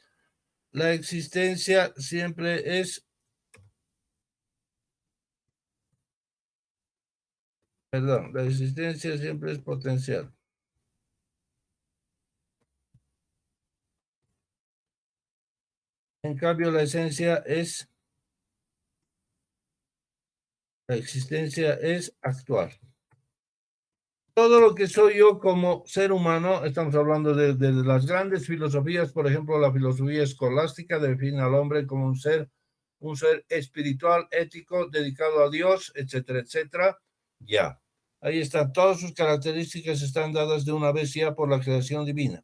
A: La existencia siempre es, perdón, la existencia siempre es potencial. En cambio, la existencia es actual. Todo lo que soy yo como ser humano, estamos hablando de las grandes filosofías, por ejemplo, la filosofía escolástica define al hombre como un ser espiritual, ético, dedicado a Dios, etcétera, etcétera. Ya. Ahí están, todas sus características están dadas de una vez ya por la creación divina.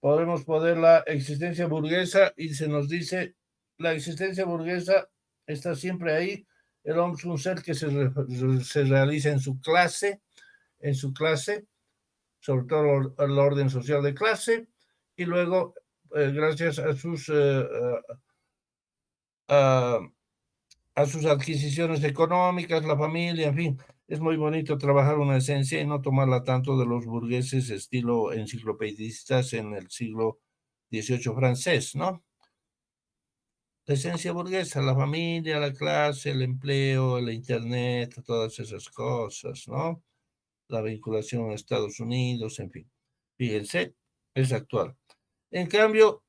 A: Podemos poner la existencia burguesa y se nos dice, la existencia burguesa está siempre ahí. El hombre es un ser que se realiza en su clase, sobre todo el orden social de clase, y luego, gracias a sus adquisiciones económicas, la familia, en fin, es muy bonito trabajar una esencia y no tomarla tanto de los burgueses estilo enciclopedistas en el siglo XVIII francés, ¿no? La esencia burguesa, la familia, la clase, el empleo, el internet, todas esas cosas, ¿no? La vinculación a Estados Unidos, en fin. Fíjense, es actual. En cambio,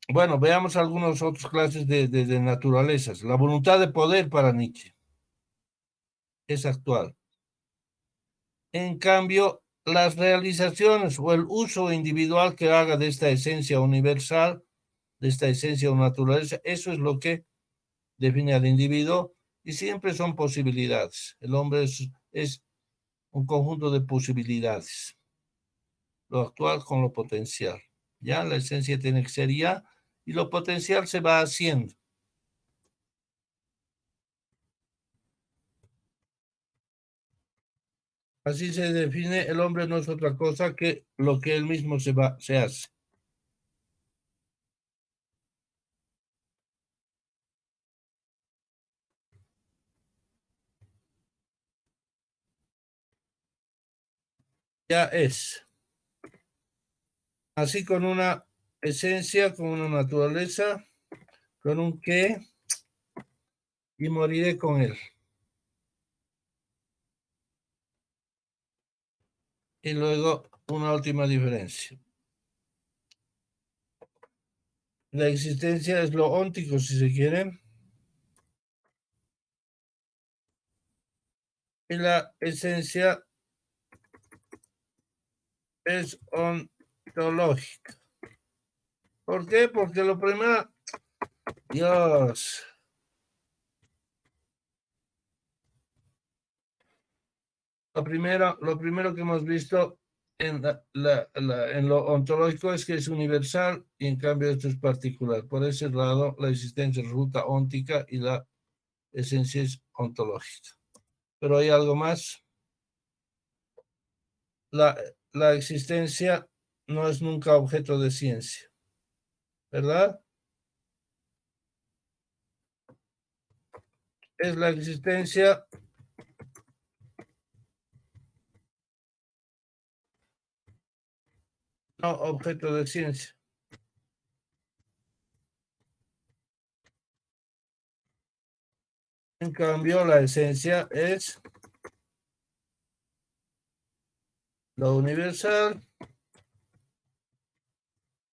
A: bueno, veamos algunas otras clases de naturalezas. La voluntad de poder para Nietzsche es actual. En cambio, las realizaciones o el uso individual que haga de esta esencia universal, de esta esencia o naturaleza, eso es lo que define al individuo y siempre son posibilidades. El hombre es un conjunto de posibilidades. Lo actual con lo potencial. Ya la esencia tiene que ser ya y lo potencial se va haciendo. Así se define, el hombre no es otra cosa que lo que él mismo se hace. Ya es. Así con una esencia, con una naturaleza, con un qué, y moriré con él. Y luego una última diferencia. La existencia es lo óntico, si se quiere. Y la esencia es ontológica. ¿Por qué? Porque lo primero, Dios. Lo primero que hemos visto en lo ontológico es que es universal y en cambio esto es particular. Por ese lado, la existencia resulta óntica y la esencia es ontológica. Pero hay algo más. La existencia no es nunca objeto de ciencia, ¿verdad? Es la existencia no objeto de ciencia. En cambio, la esencia es lo universal,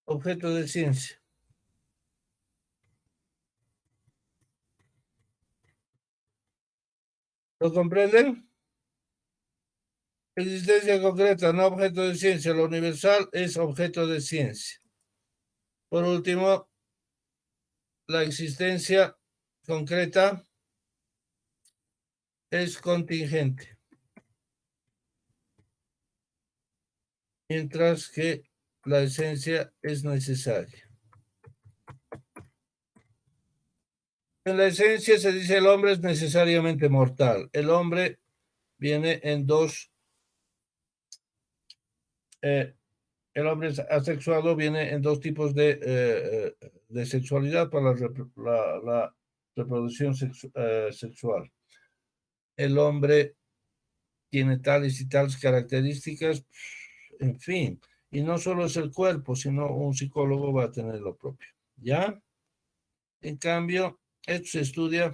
A: objeto de ciencia. ¿Lo comprenden? Existencia concreta, no objeto de ciencia. Lo universal es objeto de ciencia. Por último, la existencia concreta es contingente, mientras que la esencia es necesaria. En la esencia se dice el hombre es necesariamente mortal. El hombre viene en dos, el hombre asexuado viene en dos tipos de sexualidad para la reproducción sexual. El hombre tiene tales y tales características, en fin, y no solo es el cuerpo, sino un psicólogo va a tener lo propio, ¿ya? En cambio, esto se estudia.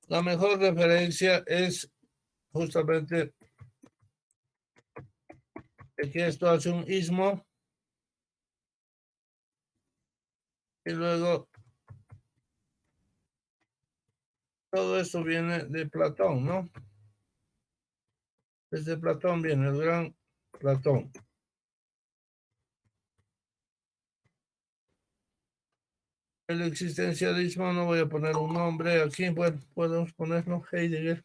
A: La mejor referencia es justamente que esto hace un istmo y luego todo esto viene de Platón, ¿no? Desde Platón viene el gran Platón. El existencialismo, no voy a poner un nombre aquí, bueno, podemos ponerlo Heidegger.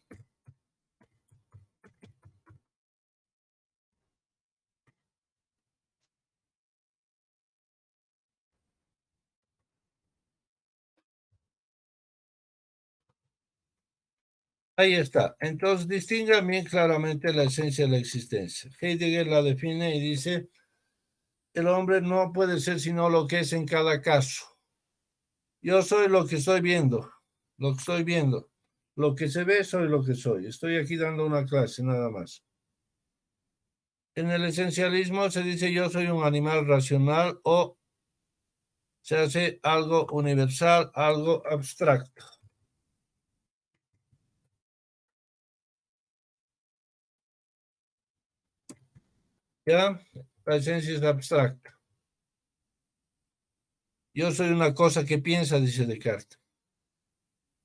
A: Ahí está. Entonces, distinga bien claramente la esencia de la existencia. Heidegger la define y dice, el hombre no puede ser sino lo que es en cada caso. Yo soy lo que estoy viendo, lo que estoy viendo. Lo que se ve, soy lo que soy. Estoy aquí dando una clase, nada más. En el esencialismo se dice yo soy un animal racional o se hace algo universal, algo abstracto. ¿Ya? La esencia es abstracta. Yo soy una cosa que piensa, dice Descartes.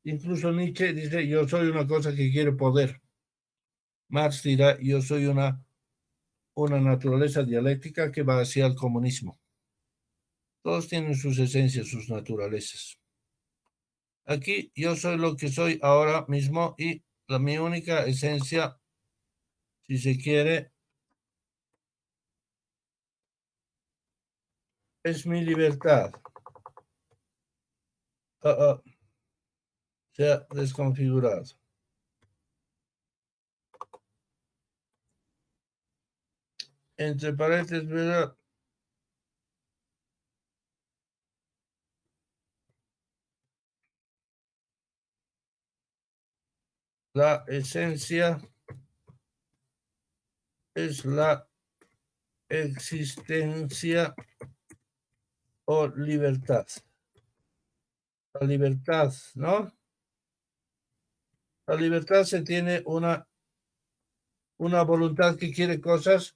A: Incluso Nietzsche dice, yo soy una cosa que quiere poder. Marx dirá, yo soy una naturaleza dialéctica que va hacia el comunismo. Todos tienen sus esencias, sus naturalezas. Aquí yo soy lo que soy ahora mismo y mi única esencia, si se quiere, es mi libertad. Se ha desconfigurado. Entre paréntesis, ¿verdad? La esencia es la existencia o libertad. La libertad, ¿no? La libertad se tiene una voluntad que quiere cosas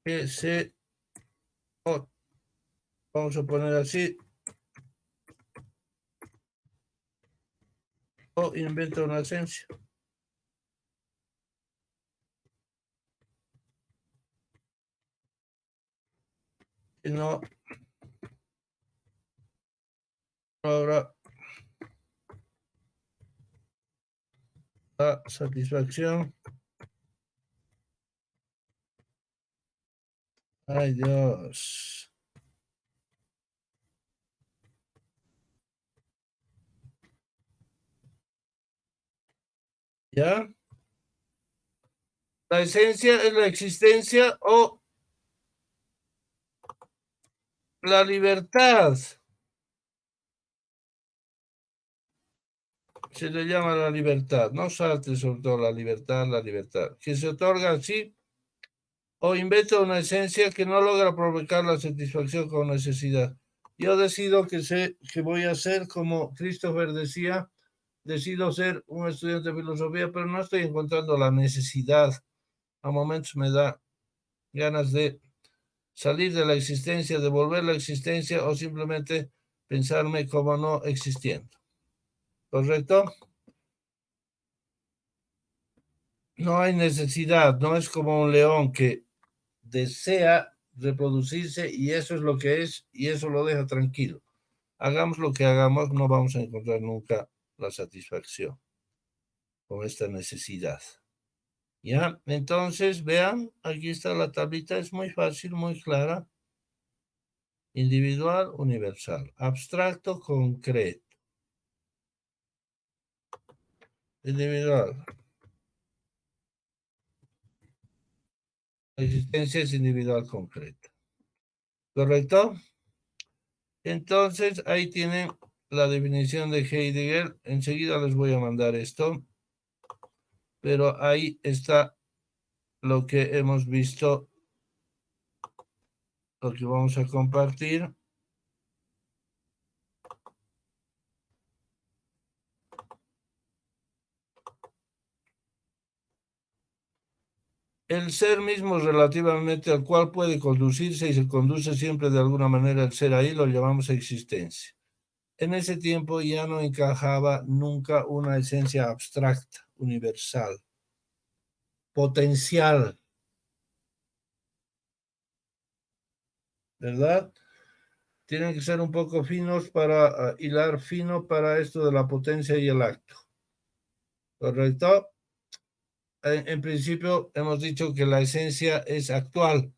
A: que se, vamos a poner así, o inventa una esencia. Si no, habrá la satisfacción Ay, Dios. ¿Ya? La esencia es la existencia o la libertad. Se le llama la libertad. No salte sobre todo la libertad, que se otorga así o inventa una esencia que no logra provocar la satisfacción con necesidad. Yo decido que voy a ser, como Christopher decía, decido ser un estudiante de filosofía, pero no estoy encontrando la necesidad. A momentos me da ganas de salir de la existencia, de volver a la existencia o simplemente pensarme como no existiendo. ¿Correcto? No hay necesidad, no es como un león que desea reproducirse y eso es lo que es y eso lo deja tranquilo. Hagamos lo que hagamos, no vamos a encontrar nunca la satisfacción con esta necesidad. ¿Ya? Entonces, vean, aquí está la tablita, es muy fácil, muy clara. Individual, universal. Abstracto, concreto. Individual. La existencia es individual concreta. ¿Correcto? Entonces, ahí tienen la definición de Heidegger. Enseguida les voy a mandar esto. Pero ahí está lo que hemos visto, lo que vamos a compartir. El ser mismo relativamente al cual puede conducirse y se conduce siempre de alguna manera el ser ahí, lo llamamos existencia. En ese tiempo ya no encajaba nunca una esencia abstracta, universal, potencial, ¿verdad? Tienen que ser un poco finos para hilar fino para esto de la potencia y el acto. ¿Correcto? En principio hemos dicho que la esencia es actual,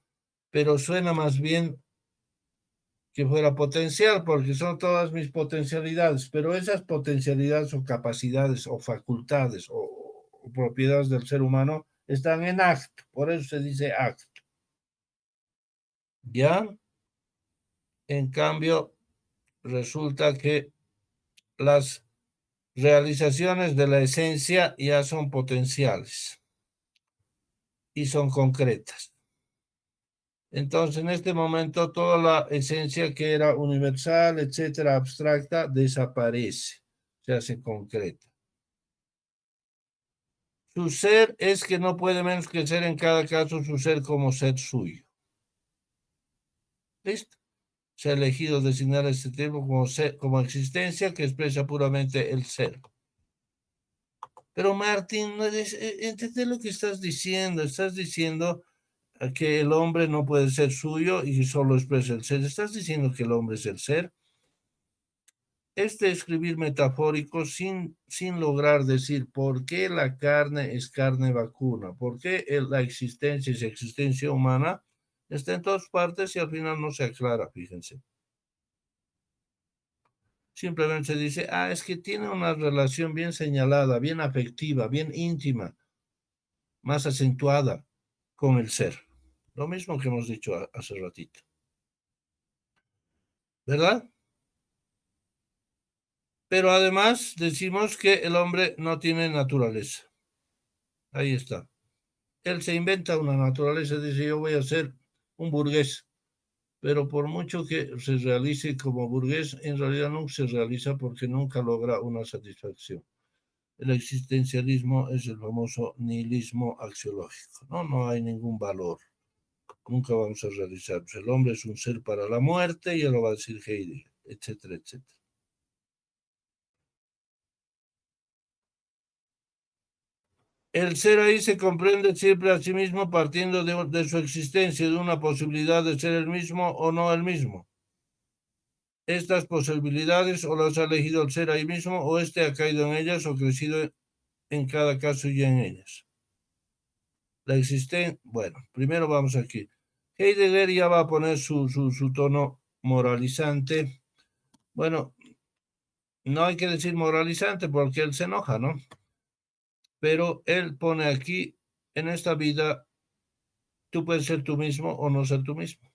A: pero suena más bien que fuera potencial, porque son todas mis potencialidades, pero esas potencialidades o capacidades o facultades o propiedades del ser humano están en acto, por eso se dice acto. ¿Ya? En cambio, resulta que las realizaciones de la esencia ya son potenciales y son concretas. Entonces, en este momento, toda la esencia que era universal, etcétera, abstracta, desaparece, se hace concreta. Su ser es que no puede menos que ser en cada caso su ser como ser suyo. ¿Listo? Se ha elegido designar este tiempo como, ser, como existencia que expresa puramente el ser. Pero Martín, no entiende lo que estás diciendo. Estás diciendo que el hombre no puede ser suyo y solo expresa el ser. Estás diciendo que el hombre es el ser. Este escribir metafórico sin lograr decir por qué la carne es carne vacuna, por qué la existencia es existencia humana, está en todas partes y al final no se aclara, fíjense. Simplemente se dice, es que tiene una relación bien señalada, bien afectiva, bien íntima, más acentuada con el ser. Lo mismo que hemos dicho hace ratito. ¿Verdad? Pero además decimos que el hombre no tiene naturaleza. Ahí está. Él se inventa una naturaleza, dice yo voy a ser un burgués, pero por mucho que se realice como burgués, en realidad no se realiza porque nunca logra una satisfacción. El existencialismo es el famoso nihilismo axiológico, ¿no? No hay ningún valor, nunca vamos a realizar. El hombre es un ser para la muerte, y él lo va a decir Heidegger, etcétera, etcétera. El ser ahí se comprende siempre a sí mismo partiendo de su existencia, de una posibilidad de ser el mismo o no el mismo. Estas posibilidades o las ha elegido el ser ahí mismo o éste ha caído en ellas o crecido en cada caso y en ellas. La existencia, bueno, primero vamos aquí. Heidegger ya va a poner su tono moralizante. Bueno, no hay que decir moralizante porque él se enoja, ¿no? Pero él pone aquí, en esta vida, tú puedes ser tú mismo o no ser tú mismo.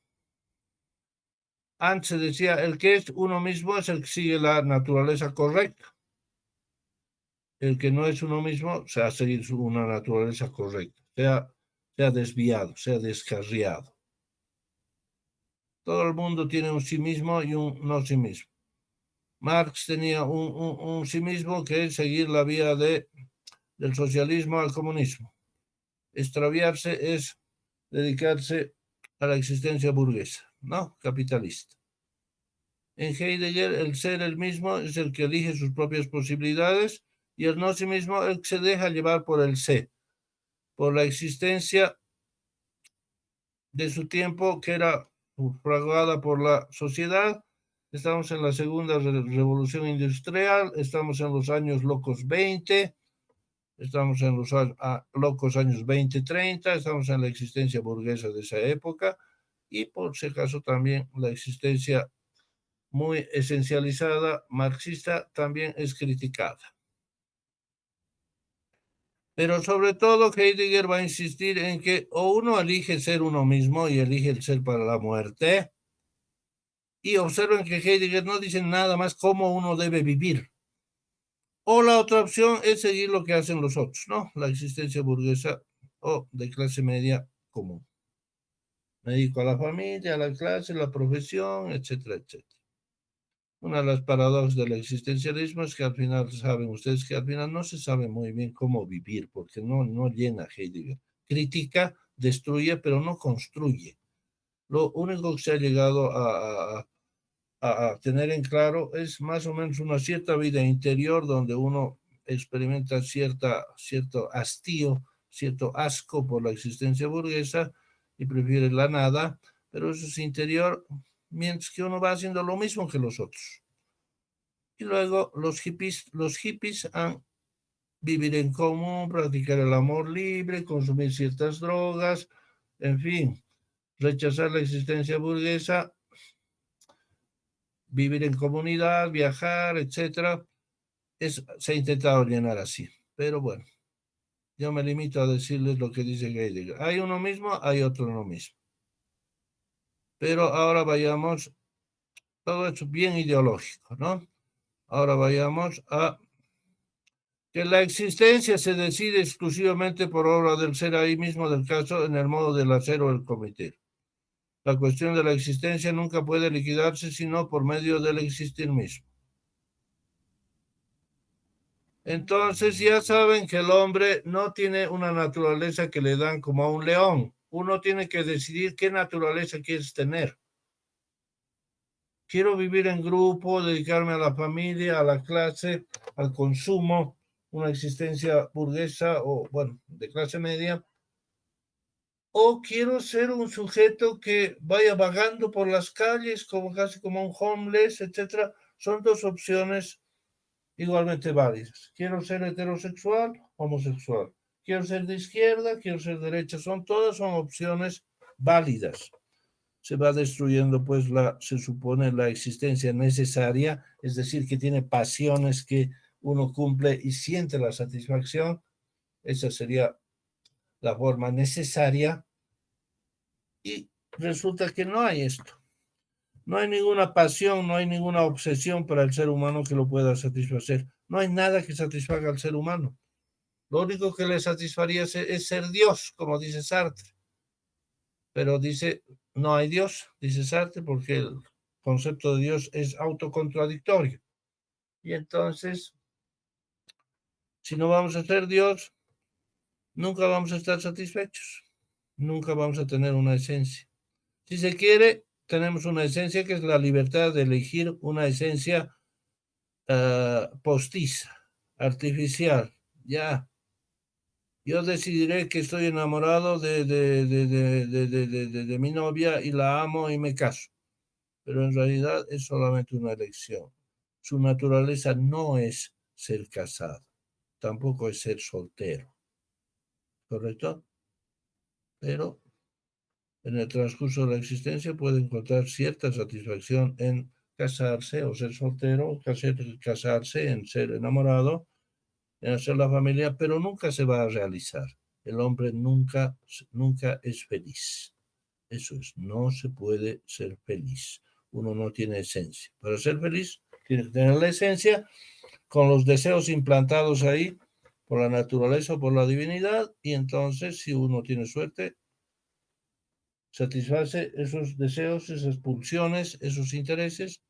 A: Antes se decía, el que es uno mismo es el que sigue la naturaleza correcta. El que no es uno mismo se ha seguido una naturaleza correcta, sea desviado, sea descarriado. Todo el mundo tiene un sí mismo y un no sí mismo. Marx tenía un sí mismo que es seguir la vía del socialismo al comunismo. Extraviarse es dedicarse a la existencia burguesa, ¿no? Capitalista. En Heidegger, el ser el mismo es el que elige sus propias posibilidades y el no sí mismo el que se deja llevar por el sé, por la existencia de su tiempo que era sufragada por la sociedad. Estamos en la segunda revolución industrial, estamos en los años locos 20, estamos en los locos años 20-30, estamos en la existencia burguesa de esa época y por si acaso también la existencia muy esencializada marxista también es criticada. Pero sobre todo Heidegger va a insistir en que o uno elige ser uno mismo y elige el ser para la muerte, y observen que Heidegger no dice nada más cómo uno debe vivir. O la otra opción es seguir lo que hacen los otros, ¿no? La existencia burguesa o de clase media común. Me dedico a la familia, a la clase, la profesión, etcétera, etcétera. Una de las paradojas del existencialismo es que al final, saben ustedes que al final no se sabe muy bien cómo vivir, porque no llena Heidegger. Critica, destruye, pero no construye. Lo único que se ha llegado a tener en claro es más o menos una cierta vida interior donde uno experimenta cierto hastío, cierto asco por la existencia burguesa y prefiere la nada, pero eso es interior, mientras que uno va haciendo lo mismo que los otros. Y luego los hippies han vivir en común, practicar el amor libre, consumir ciertas drogas, en fin, rechazar la existencia burguesa, vivir en comunidad, viajar, etcétera. Se ha intentado llenar así, pero bueno, yo me limito a decirles lo que dice Heidegger. Hay uno mismo, hay otro no mismo. Pero ahora vayamos, todo esto bien ideológico, ¿no? Ahora vayamos a que la existencia se decide exclusivamente por obra del ser ahí mismo del caso en el modo del hacer o el cometer. La cuestión de la existencia nunca puede liquidarse sino por medio del existir mismo. Entonces ya saben que el hombre no tiene una naturaleza que le dan como a un león. Uno tiene que decidir qué naturaleza quieres tener. Quiero vivir en grupo, dedicarme a la familia, a la clase, al consumo, una existencia burguesa o, bueno, de clase media. O quiero ser un sujeto que vaya vagando por las calles como casi como un homeless, etcétera. Son dos opciones igualmente válidas. Quiero ser heterosexual, homosexual. Quiero ser de izquierda, quiero ser derecha. Son opciones válidas. Se va destruyendo, pues, se supone la existencia necesaria, es decir, que tiene pasiones que uno cumple y siente la satisfacción. Esa sería la forma necesaria. Y resulta que no hay esto. No hay ninguna pasión, no hay ninguna obsesión para el ser humano que lo pueda satisfacer. No hay nada que satisfaga al ser humano. Lo único que le satisfaría es ser Dios, como dice Sartre. Pero dice, no hay Dios, dice Sartre, porque el concepto de Dios es autocontradictorio. Y entonces, si no vamos a ser Dios, nunca vamos a estar satisfechos. Nunca vamos a tener una esencia. Si se quiere, tenemos una esencia que es la libertad de elegir una esencia postiza, artificial. Ya, yo decidiré que estoy enamorado de mi novia y la amo y me caso. Pero en realidad es solamente una elección. Su naturaleza no es ser casado, tampoco es ser soltero. ¿Correcto? Pero en el transcurso de la existencia puede encontrar cierta satisfacción en casarse o ser soltero, casarse, en ser enamorado, en hacer la familia, pero nunca se va a realizar. El hombre nunca es feliz. Eso es, no se puede ser feliz. Uno no tiene esencia. Para ser feliz, tiene que tener la esencia con los deseos implantados ahí por la naturaleza o por la divinidad, y entonces, si uno tiene suerte, satisface esos deseos, esas pulsiones, esos intereses,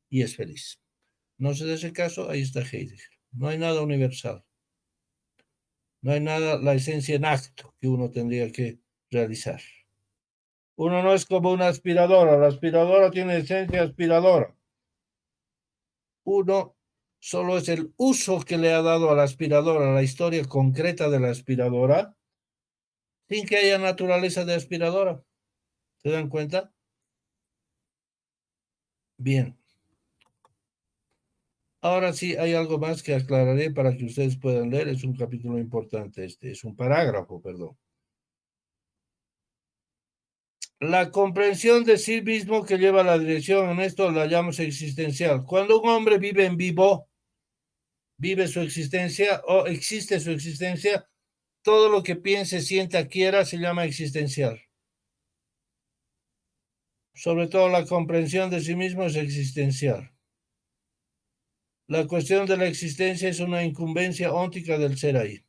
A: y es feliz. No se dé ese caso, ahí está Heidegger. No hay nada universal. No hay nada, la esencia en acto que uno tendría que realizar. Uno no es como una aspiradora. La aspiradora tiene esencia aspiradora. Uno solo es el uso que le ha dado a la aspiradora, la historia concreta de la aspiradora, sin que haya naturaleza de aspiradora. ¿Se dan cuenta? Bien. Ahora sí, hay algo más que aclararé para que ustedes puedan leer. Es un capítulo importante este, es un parágrafo, perdón. La comprensión de sí mismo que lleva la dirección en esto la llamamos existencial. Cuando un hombre vive en vivo, vive su existencia o existe su existencia, todo lo que piense, sienta, quiera se llama existencial. Sobre todo la comprensión de sí mismo es existencial. La cuestión de la existencia es una incumbencia óntica del ser ahí.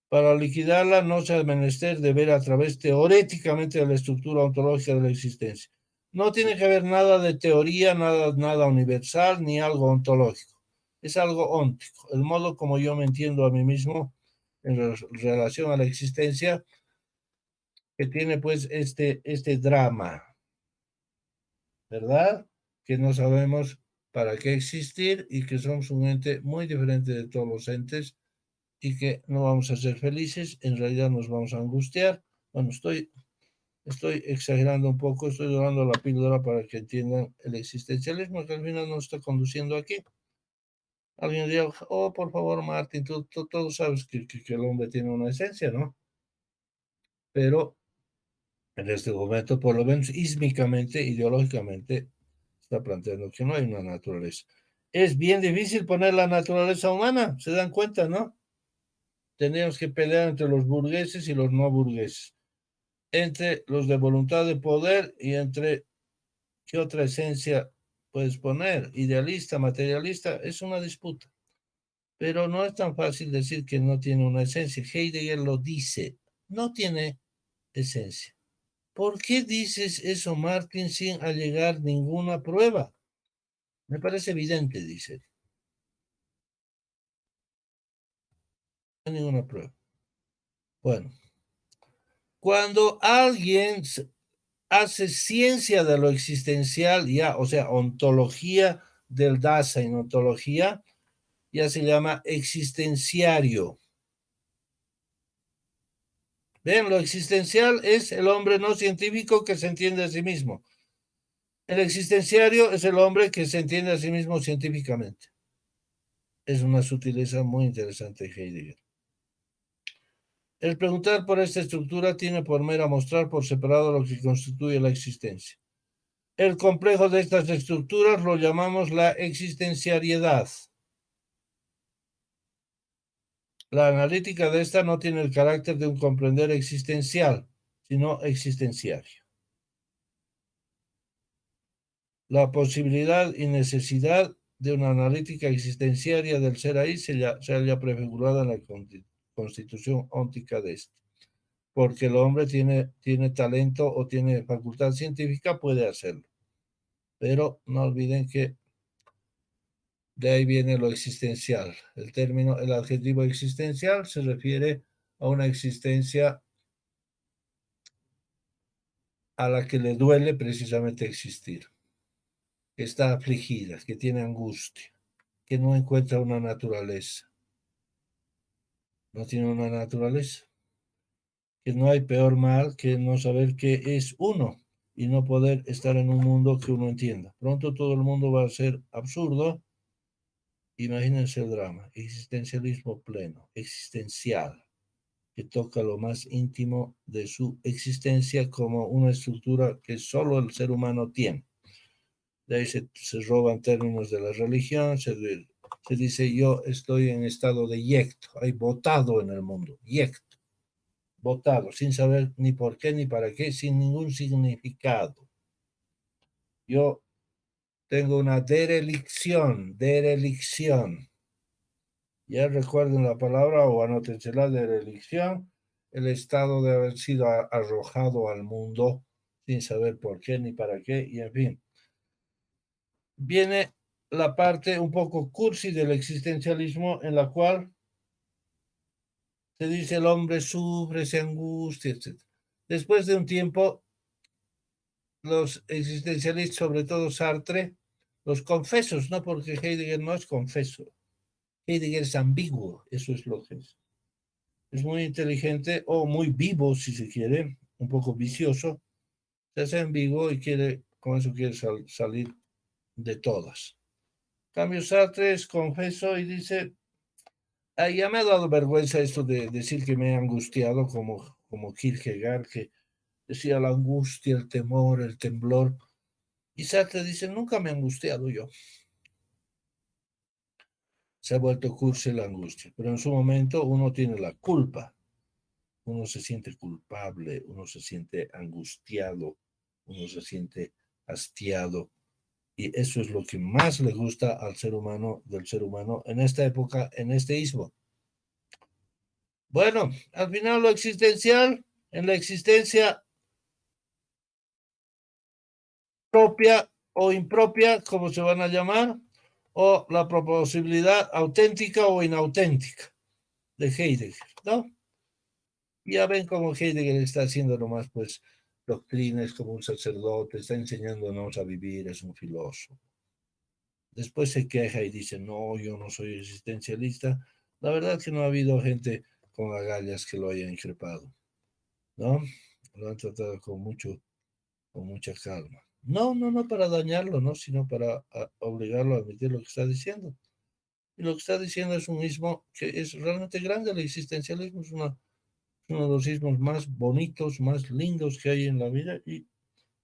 A: Para liquidarla no se ha menester de ver a través teoréticamente de la estructura ontológica de la existencia. No tiene que haber nada de teoría, nada universal, ni algo ontológico. Es algo óntico. El modo como yo me entiendo a mí mismo en relación a la existencia, que tiene pues este drama, ¿verdad? Que no sabemos para qué existir y que somos un ente muy diferente de todos los entes y que no vamos a ser felices, en realidad nos vamos a angustiar. Bueno, estoy exagerando un poco, estoy dando la píldora para que entiendan el existencialismo que al final nos está conduciendo aquí. Alguien dirá, oh, por favor, Martín, tú sabes que el hombre tiene una esencia, ¿no? Pero en este momento, por lo menos ísmicamente, ideológicamente, está planteando que no hay una naturaleza. Es bien difícil poner la naturaleza humana, se dan cuenta, ¿no? Tendríamos que pelear entre los burgueses y los no burgueses, entre los de voluntad de poder y entre qué otra esencia puedes poner, idealista, materialista, es una disputa. Pero no es tan fácil decir que no tiene una esencia. Heidegger lo dice, no tiene esencia. ¿Por qué dices eso, Martin, sin allegar ninguna prueba? Me parece evidente, dice. No hay ninguna prueba. Bueno, cuando alguien hace ciencia de lo existencial, ya, o sea, ontología del Dasein, ontología, ya se llama existenciario. Ven, lo existencial es el hombre no científico que se entiende a sí mismo. El existenciario es el hombre que se entiende a sí mismo científicamente. Es una sutileza muy interesante, Heidegger. El preguntar por esta estructura tiene por mera mostrar por separado lo que constituye la existencia. El complejo de estas estructuras lo llamamos la existenciariedad. La analítica de esta no tiene el carácter de un comprender existencial, sino existenciario. La posibilidad y necesidad de una analítica existenciaria del ser ahí se halla prefigurada en la constitución óntica de este. Porque el hombre tiene talento o tiene facultad científica, puede hacerlo. Pero no olviden que de ahí viene lo existencial. El adjetivo existencial se refiere a una existencia a la que le duele precisamente existir, que está afligida, que tiene angustia, que no encuentra una naturaleza. No tiene una naturaleza. Que no hay peor mal que no saber qué es uno y no poder estar en un mundo que uno entienda. Pronto todo el mundo va a ser absurdo. Imagínense el drama, existencialismo pleno, existencial. que toca lo más íntimo de su existencia como una estructura que solo el ser humano tiene. De ahí se roban términos de la religión, se dice yo estoy en estado de yecto, hay votado en el mundo, yecto, votado, sin saber ni por qué ni para qué, sin ningún significado. Yo tengo una derelicción. Ya recuerden la palabra o anótense la derelicción, el estado de haber sido arrojado al mundo sin saber por qué ni para qué, y en fin. Viene la parte un poco cursi del existencialismo en la cual se dice el hombre sufre, se angustia, etc. Después de un tiempo, los existencialistas, sobre todo Sartre, los confesos, no porque Heidegger no es confeso, Heidegger es ambiguo, eso es lo que es. Es muy inteligente o muy vivo, si se quiere, un poco vicioso, se hace ambiguo y quiere, con eso quiere salir de todas. Cambio Sartre es confeso y dice, ya me ha dado vergüenza esto de decir que me he angustiado como Kierkegaard, que decía la angustia, el temor, el temblor. Y Sartre dice, nunca me he angustiado yo. Se ha vuelto cursi la angustia, pero en su momento uno tiene la culpa. Uno se siente culpable, uno se siente angustiado, uno se siente hastiado. Y eso es lo que más le gusta al ser humano, del ser humano en esta época, en este istmo. Bueno, al final lo existencial, en la existencia propia o impropia, como se van a llamar, o la posibilidad auténtica o inauténtica de Heidegger, ¿no? Ya ven cómo Heidegger está haciendo nomás, pues, doctrinas como un sacerdote, está enseñándonos a vivir, es un filósofo. Después se queja y dice, no, yo no soy existencialista. La verdad es que no ha habido gente con agallas que lo haya increpado, ¿no? Lo han tratado con mucha calma. No para dañarlo, ¿no? Sino para obligarlo a admitir lo que está diciendo. Y lo que está diciendo es un ismo que es realmente grande. El existencialismo es uno de los ismos más bonitos, más lindos que hay en la vida. Y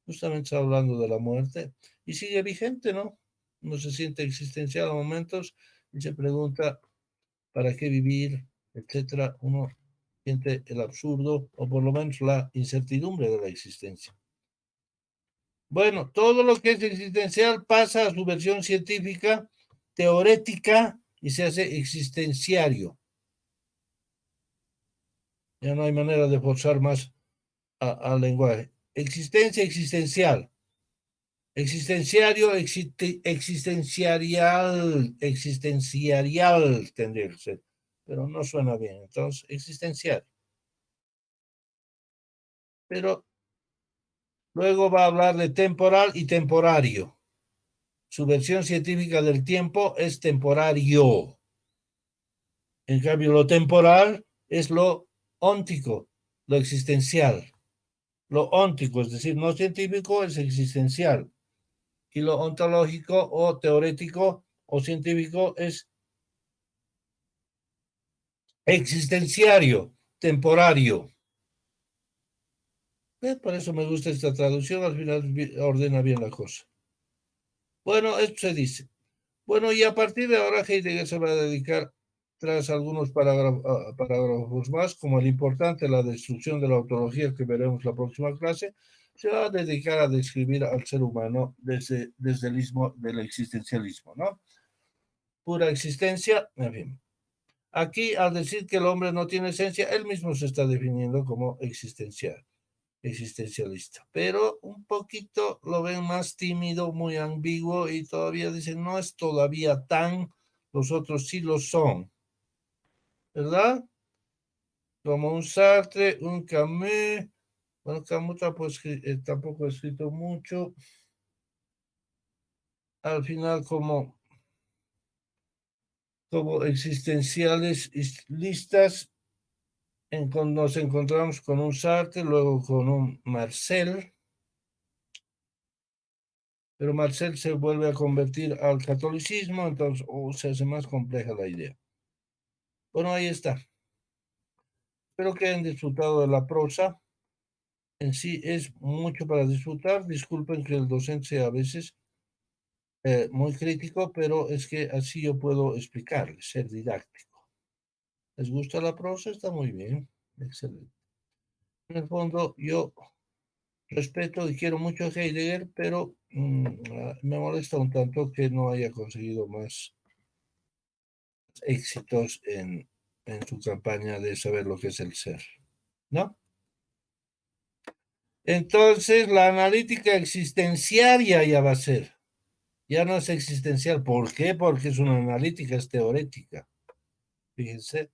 A: justamente está hablando de la muerte. Y sigue vigente, ¿no? Uno se siente existencial a momentos y se pregunta, ¿para qué vivir? Etcétera. Uno siente el absurdo o por lo menos la incertidumbre de la existencia. Bueno, todo lo que es existencial pasa a su versión científica, teorética y se hace existenciario. Ya no hay manera de forzar más al lenguaje. Existencia existencial. Existenciario, existenciarial tendría que ser, pero no suena bien. Entonces, existencial. Pero luego va a hablar de temporal y temporario. Su versión científica del tiempo es temporario. En cambio, lo temporal es lo óntico, lo existencial. Lo óntico, es decir, no científico, es existencial. Y lo ontológico o teorético o científico es existenciario, temporario. Por eso me gusta esta traducción, al final ordena bien la cosa. Bueno, esto se dice. Bueno, y a partir de ahora Heidegger se va a dedicar, tras algunos parágrafos más, como el importante, la destrucción de la ontología que veremos la próxima clase, se va a dedicar a describir al ser humano desde el ismo del existencialismo, ¿no? Pura existencia, en fin. Aquí, al decir que el hombre no tiene esencia, él mismo se está definiendo como existencialista, pero un poquito lo ven más tímido, muy ambiguo y todavía dicen, no es todavía tan, los otros sí lo son, ¿verdad? Como un Sartre, un Camus, bueno, Camus tampoco ha escrito mucho, al final como existenciales listas, nos encontramos con un Sartre, luego con un Marcel, pero Marcel se vuelve a convertir al catolicismo, entonces se hace más compleja la idea. Bueno, ahí está. Espero que hayan disfrutado de la prosa. En sí es mucho para disfrutar. Disculpen que el docente sea a veces muy crítico, pero es que así yo puedo explicarles, ser didáctico. ¿Les gusta la prosa? Está muy bien. Excelente. En el fondo, yo respeto y quiero mucho a Heidegger, pero me molesta un tanto que no haya conseguido más éxitos en su campaña de saber lo que es el ser, ¿no? Entonces, la analítica existenciaria ya va a ser, ya no es existencial. ¿Por qué? Porque es una analítica, es teorética. Fíjense.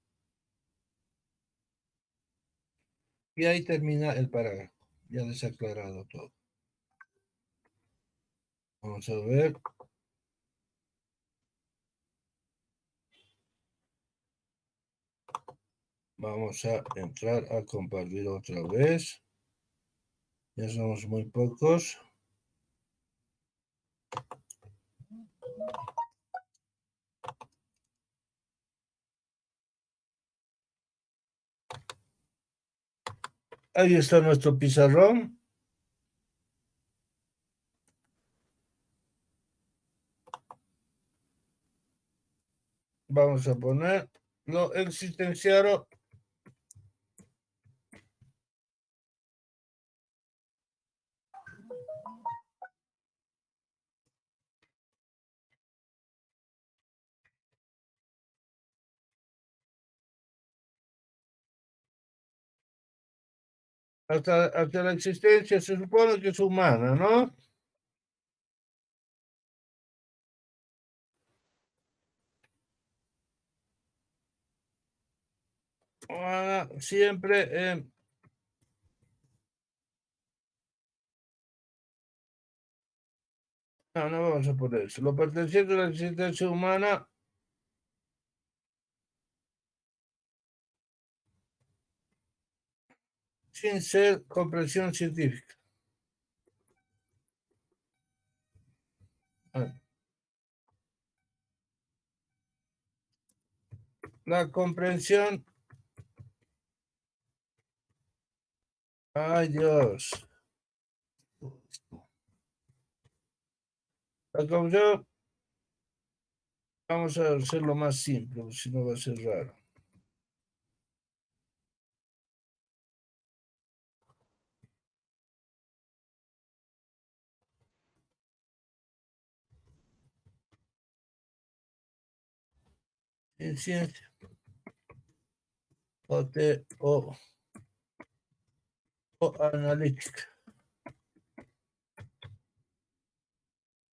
A: Y ahí termina el parágrafo. Ya les he aclarado todo. Vamos a ver. Vamos a entrar a compartir otra vez. Ya somos muy pocos. Ahí está nuestro pizarrón. Vamos a poner lo existenciario. Hasta la existencia se supone que es humana, ¿no? Humana siempre. No, no vamos a poner eso. Lo perteneciente a la existencia humana sin ser comprensión científica. Ah, la comprensión. Ay, Dios. La comprensión. Vamos a hacerlo más simple, si no va a ser raro. En ciencia. O analítica.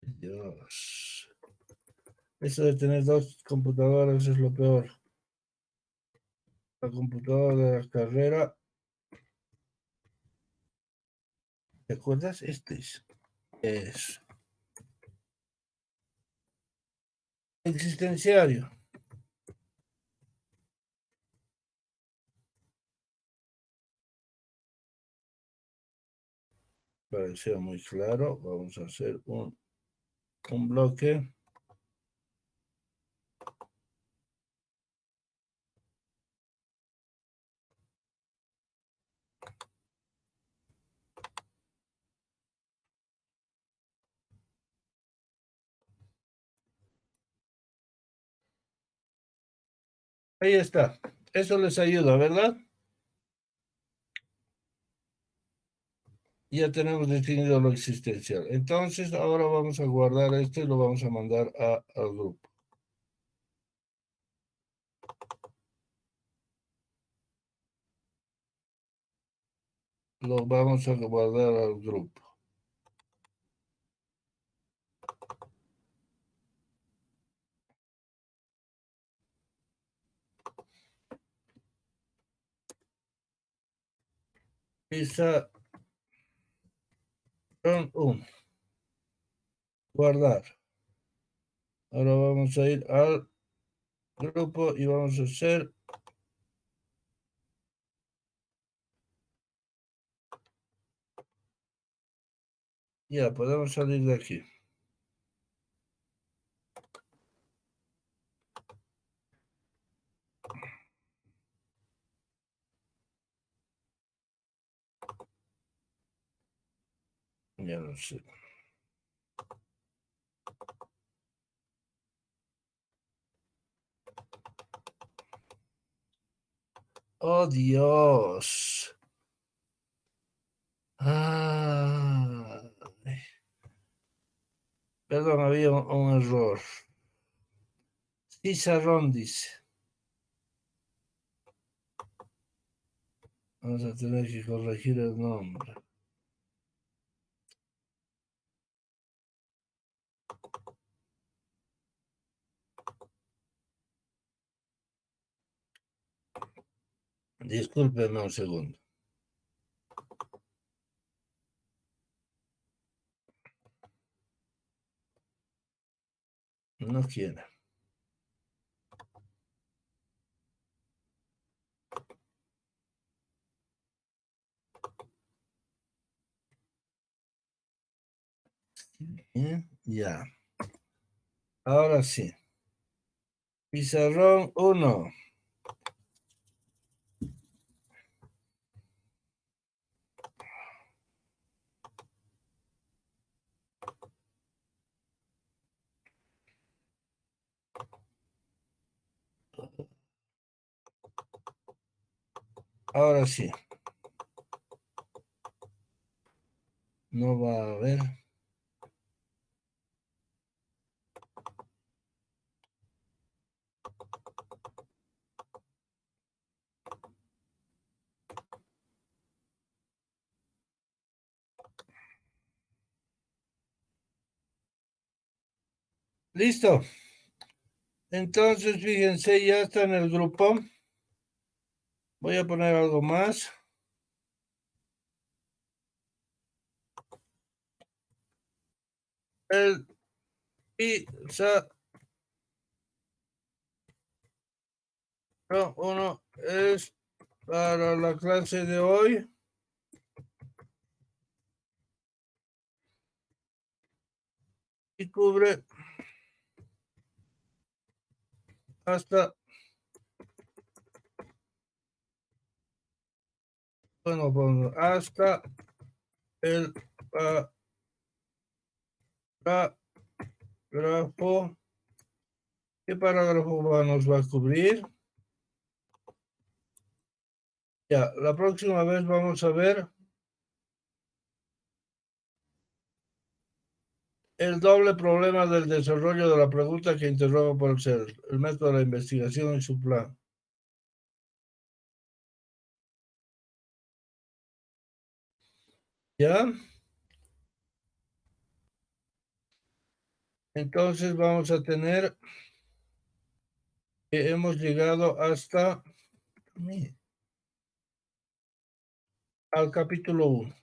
A: Dios. Eso de tener dos computadoras es lo peor. La computadora de la carrera. ¿Te acuerdas? Este es existenciario. Pareció muy claro. Vamos a hacer un bloque. Ahí está. Eso les ayuda, ¿verdad? Ya tenemos definido lo existencial. Entonces, ahora vamos a guardar esto y lo vamos a mandar al grupo. Lo vamos a guardar al grupo. Pizarrón 1. Guardar. Ahora vamos a ir al grupo y vamos a hacer. Ya, podemos salir de aquí. Ya no sé. Oh, Dios. Ah, perdón, había un error. Pizarrón dice. Vamos a tener que corregir el nombre. Discúlpeme un segundo. No quiere. Bien, ya. Ahora sí. Pizarrón 1. Ahora sí. No va a haber. Listo. Entonces, fíjense, ya está en el grupo. Voy a poner algo más. El pizarrón 1 es para la clase de hoy. Y cubre hasta, bueno, pues, hasta el parágrafo. ¿Qué parágrafo nos va a cubrir? Ya, la próxima vez vamos a ver el doble problema del desarrollo de la pregunta que interroga por el ser, el método de la investigación y su plan. ¿Ya? Entonces vamos a tener que hemos llegado hasta al capítulo 1.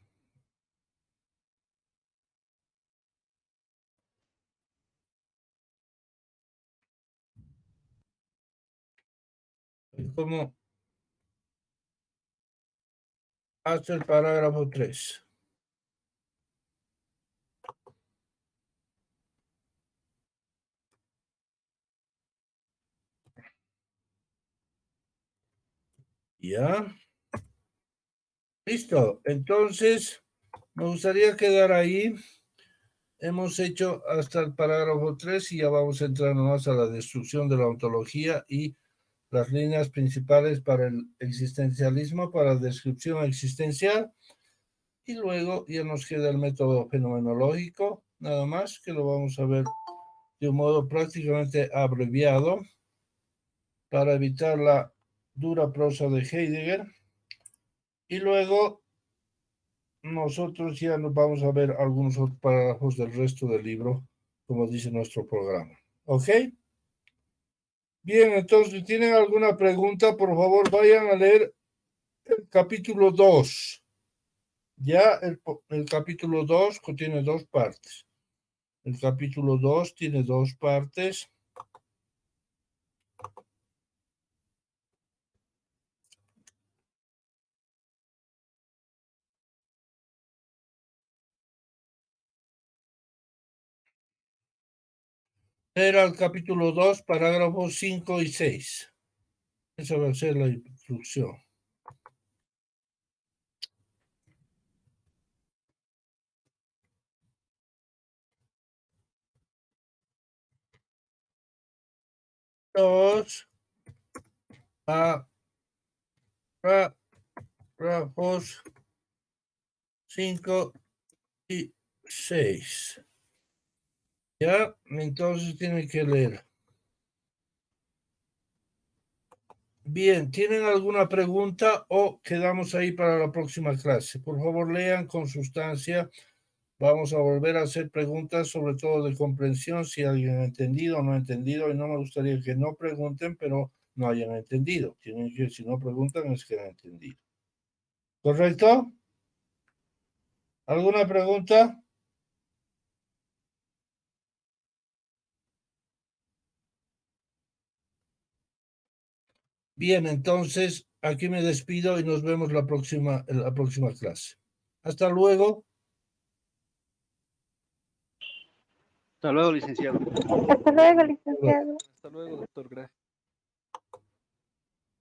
A: Como hasta el parágrafo 3. ¿Ya? Listo. Entonces, me gustaría quedar ahí. Hemos hecho hasta el parágrafo 3 y ya vamos a entrar nomás a la destrucción de la ontología y las líneas principales para el existencialismo, para la descripción existencial. Y luego ya nos queda el método fenomenológico, nada más, que lo vamos a ver de un modo prácticamente abreviado para evitar la dura prosa de Heidegger. Y luego nosotros ya nos vamos a ver algunos otros párrafos del resto del libro, como dice nuestro programa. ¿Ok? Bien, entonces, si tienen alguna pregunta, por favor, vayan a leer el capítulo 2. Ya el capítulo 2 contiene 2 partes. El capítulo 2 tiene 2 partes. Era el capítulo 2, parágrafos 5 y 6. Esa va a ser la instrucción. Dos párrafos 5 y 6. ¿Ya? Entonces tienen que leer. Bien, ¿tienen alguna pregunta o quedamos ahí para la próxima clase? Por favor, lean con sustancia. Vamos a volver a hacer preguntas, sobre todo de comprensión, si alguien ha entendido o no ha entendido. Y no me gustaría que no pregunten, pero no hayan entendido. Tienen que, si no preguntan, es que han entendido. ¿Correcto? ¿Alguna pregunta? Bien, entonces aquí me despido y nos vemos en la próxima clase. Hasta luego.
E: Hasta luego, licenciado.
C: Hasta luego, licenciado.
E: Hasta luego, doctor. Gracias.